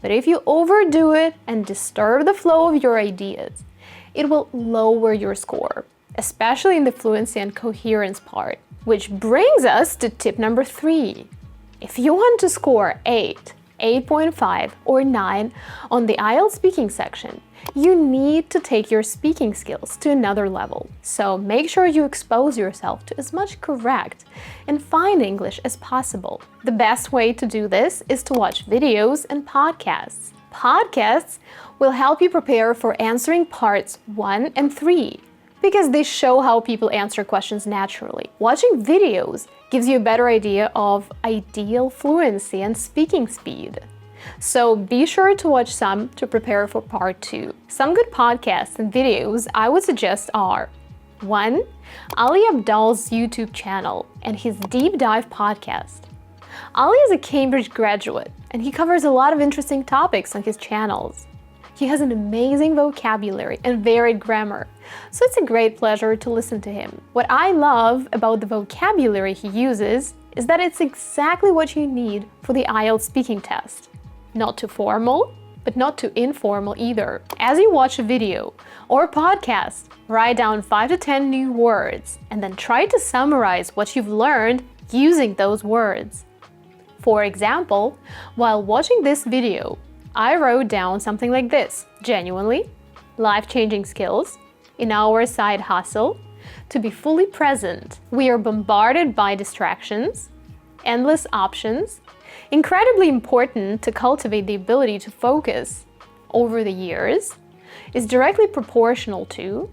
But if you overdo it and disturb the flow of your ideas, it will lower your score, especially in the fluency and coherence part. Which brings us to tip number 3. If you want to score 8, 8.5 or 9 on the IELTS speaking section, you need to take your speaking skills to another level. So make sure you expose yourself to as much correct and fine English as possible. The best way to do this is to watch videos and podcasts. Podcasts will help you prepare for answering parts 1 and 3 because they show how people answer questions naturally. Watching videos gives you a better idea of ideal fluency and speaking speed. So be sure to watch some to prepare for part 2. Some good podcasts and videos I would suggest are 1. Ali Abdaal's YouTube channel and his Deep Dive podcast. Ali is a Cambridge graduate and he covers a lot of interesting topics on his channels. He has an amazing vocabulary and varied grammar, so it's a great pleasure to listen to him. What I love about the vocabulary he uses is that it's exactly what you need for the IELTS speaking test. Not too formal, but not too informal either. As you watch a video or podcast, write down 5 to 10 new words and then try to summarize what you've learned using those words. For example, while watching this video, I wrote down something like this: genuinely, life-changing skills, in our side hustle, to be fully present, we are bombarded by distractions, endless options, incredibly important to cultivate the ability to focus over the years, is directly proportional to,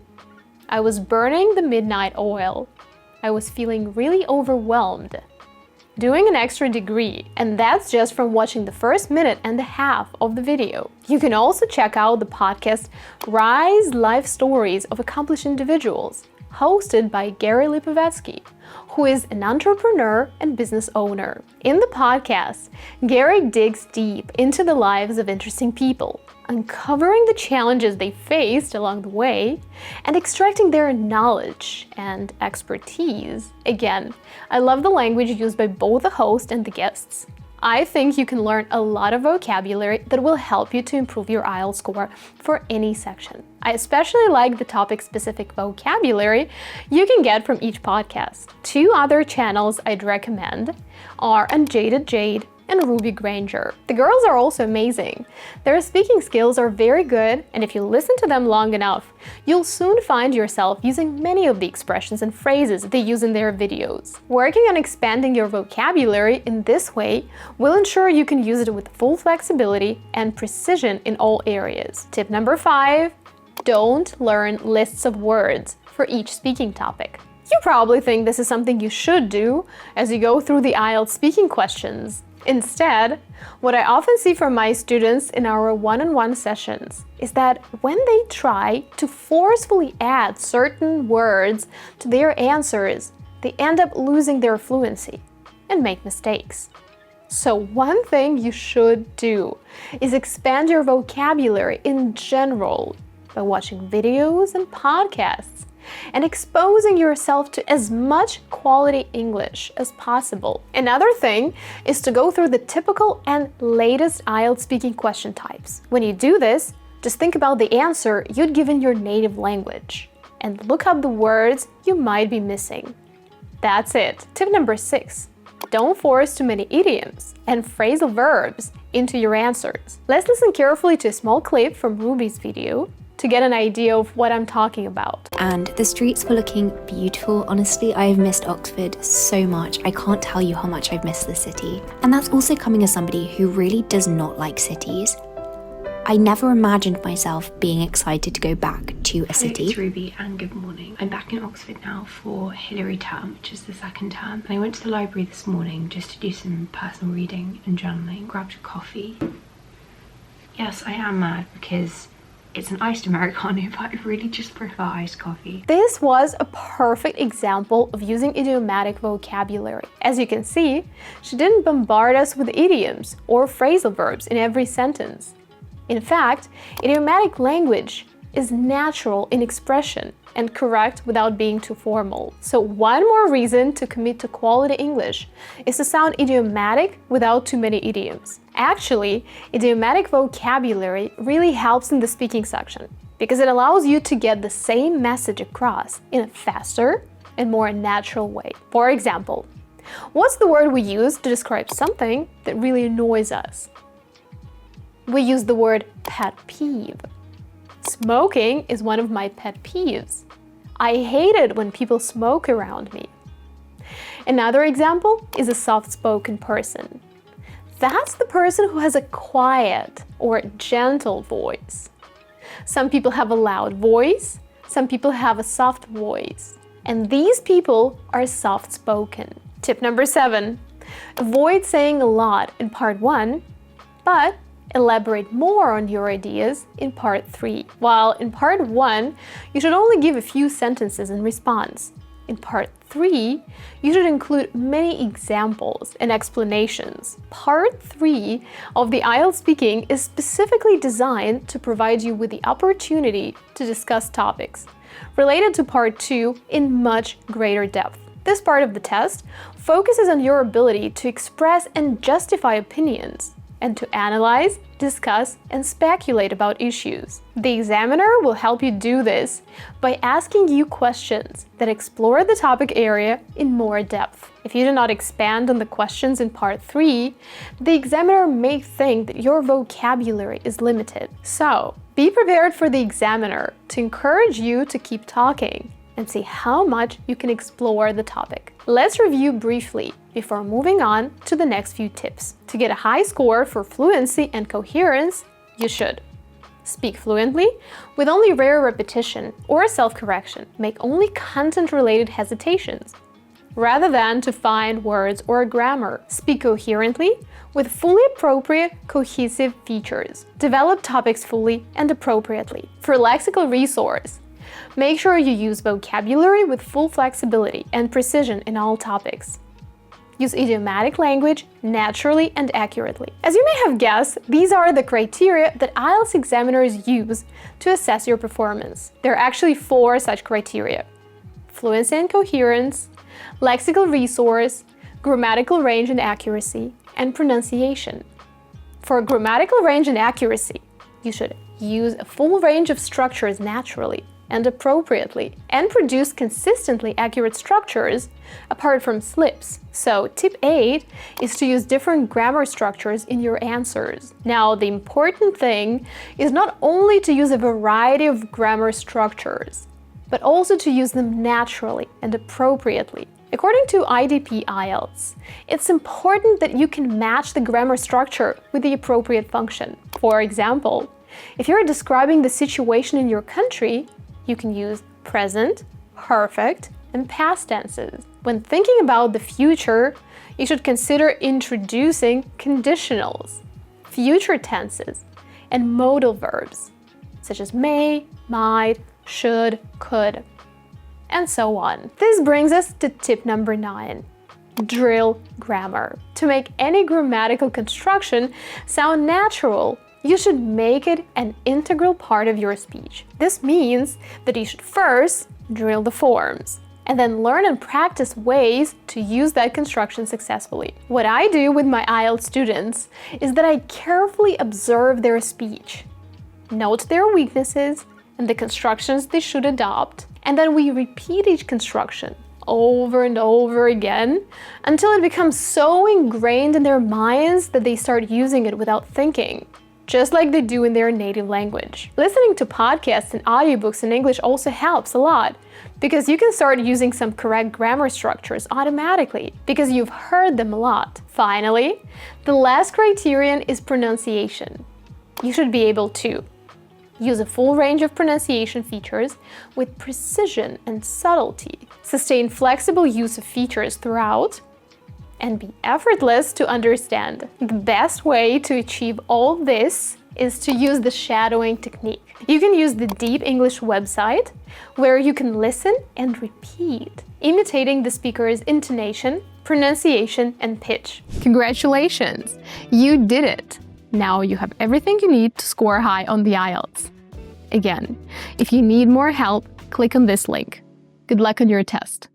I was burning the midnight oil, I was feeling really overwhelmed, doing an extra degree, and that's just from watching the first minute and a half of the video. You can also check out the podcast Rise Life Stories of Accomplished Individuals, hosted by Gary Lipovetsky, who is an entrepreneur and business owner. In the podcast, Gary digs deep into the lives of interesting people, uncovering the challenges they faced along the way and extracting their knowledge and expertise. Again, I love the language used by both the host and the guests. I think you can learn a lot of vocabulary that will help you to improve your IELTS score for any section. I especially like the topic-specific vocabulary you can get from each podcast. 2 other channels I'd recommend are Unjaded Jade and Ruby Granger. The girls are also amazing. Their speaking skills are very good, and if you listen to them long enough, you'll soon find yourself using many of the expressions and phrases they use in their videos. Working on expanding your vocabulary in this way will ensure you can use it with full flexibility and precision in all areas. Tip number 5, don't learn lists of words for each speaking topic. You probably think this is something you should do as you go through the IELTS speaking questions. Instead, what I often see from my students in our one-on-one sessions is that when they try to forcefully add certain words to their answers, they end up losing their fluency and make mistakes. So one thing you should do is expand your vocabulary in general by watching videos and podcasts and exposing yourself to as much quality English as possible. Another thing is to go through the typical and latest IELTS speaking question types. When you do this, just think about the answer you'd give in your native language and look up the words you might be missing. That's it. Tip number 6. Don't force too many idioms and phrasal verbs into your answers. Let's listen carefully to a small clip from Ruby's video to get an idea of what I'm talking about. And the streets were looking beautiful. Honestly, I've missed Oxford so much. I can't tell you how much I've missed the city. And that's also coming as somebody who really does not like cities. I never imagined myself being excited to go back to a city. Hello, it's Ruby and good morning. I'm back in Oxford now for Hilary term, which is the 2nd term. And I went to the library this morning just to do some personal reading and journaling. Grabbed a coffee. Yes, I am mad because it's an iced Americano, but I really just prefer iced coffee. This was a perfect example of using idiomatic vocabulary. As you can see, she didn't bombard us with idioms or phrasal verbs in every sentence. In fact, idiomatic language is natural in expression and correct without being too formal. So one more reason to commit to quality English is to sound idiomatic without too many idioms. Actually, idiomatic vocabulary really helps in the speaking section because it allows you to get the same message across in a faster and more natural way. For example, what's the word we use to describe something that really annoys us? We use the word pet peeve. Smoking is one of my pet peeves. I hate it when people smoke around me. Another example is a soft-spoken person. That's the person who has a quiet or gentle voice. Some people have a loud voice, some people have a soft voice, and these people are soft-spoken. Tip number 7, avoid saying a lot in part 1, but elaborate more on your ideas in part 3. While in part 1, you should only give a few sentences in response. In part 3, you should include many examples and explanations. Part 3 of the IELTS Speaking is specifically designed to provide you with the opportunity to discuss topics related to part 2 in much greater depth. This part of the test focuses on your ability to express and justify opinions, and to analyze, discuss, and speculate about issues. The examiner will help you do this by asking you questions that explore the topic area in more depth. If you do not expand on the questions in part 3, the examiner may think that your vocabulary is limited. So, be prepared for the examiner to encourage you to keep talking and see how much you can explore the topic. Let's review briefly before moving on to the next few tips. To get a high score for fluency and coherence, you should speak fluently with only rare repetition or self-correction. Make only content-related hesitations, rather than to find words or grammar. Speak coherently with fully appropriate cohesive features. Develop topics fully and appropriately. For lexical resource, make sure you use vocabulary with full flexibility and precision in all topics. Use idiomatic language naturally and accurately. As you may have guessed, these are the criteria that IELTS examiners use to assess your performance. There are actually 4 such criteria: fluency and coherence, lexical resource, grammatical range and accuracy, and pronunciation. For grammatical range and accuracy, you should use a full range of structures naturally and appropriately, and produce consistently accurate structures apart from slips. So tip 8 is to use different grammar structures in your answers. Now, the important thing is not only to use a variety of grammar structures, but also to use them naturally and appropriately. According to IDP IELTS, it's important that you can match the grammar structure with the appropriate function. For example, if you're describing the situation in your country, you can use present, perfect, and past tenses. When thinking about the future, you should consider introducing conditionals, future tenses, and modal verbs, such as may, might, should, could, and so on. This brings us to tip number 9. Drill grammar. To make any grammatical construction sound natural, you should make it an integral part of your speech. This means that you should first drill the forms, and then learn and practice ways to use that construction successfully. What I do with my IELTS students is that I carefully observe their speech, note their weaknesses and the constructions they should adopt, and then we repeat each construction over and over again until it becomes so ingrained in their minds that they start using it without thinking, just like they do in their native language. Listening to podcasts and audiobooks in English also helps a lot, because you can start using some correct grammar structures automatically, because you've heard them a lot. Finally, the last criterion is pronunciation. You should be able to use a full range of pronunciation features with precision and subtlety, sustain flexible use of features throughout, and be effortless to understand. The best way to achieve all this is to use the shadowing technique. You can use the Deep English website, where you can listen and repeat, imitating the speaker's intonation, pronunciation, and pitch. Congratulations! You did it! Now you have everything you need to score high on the IELTS. Again, if you need more help, click on this link. Good luck on your test.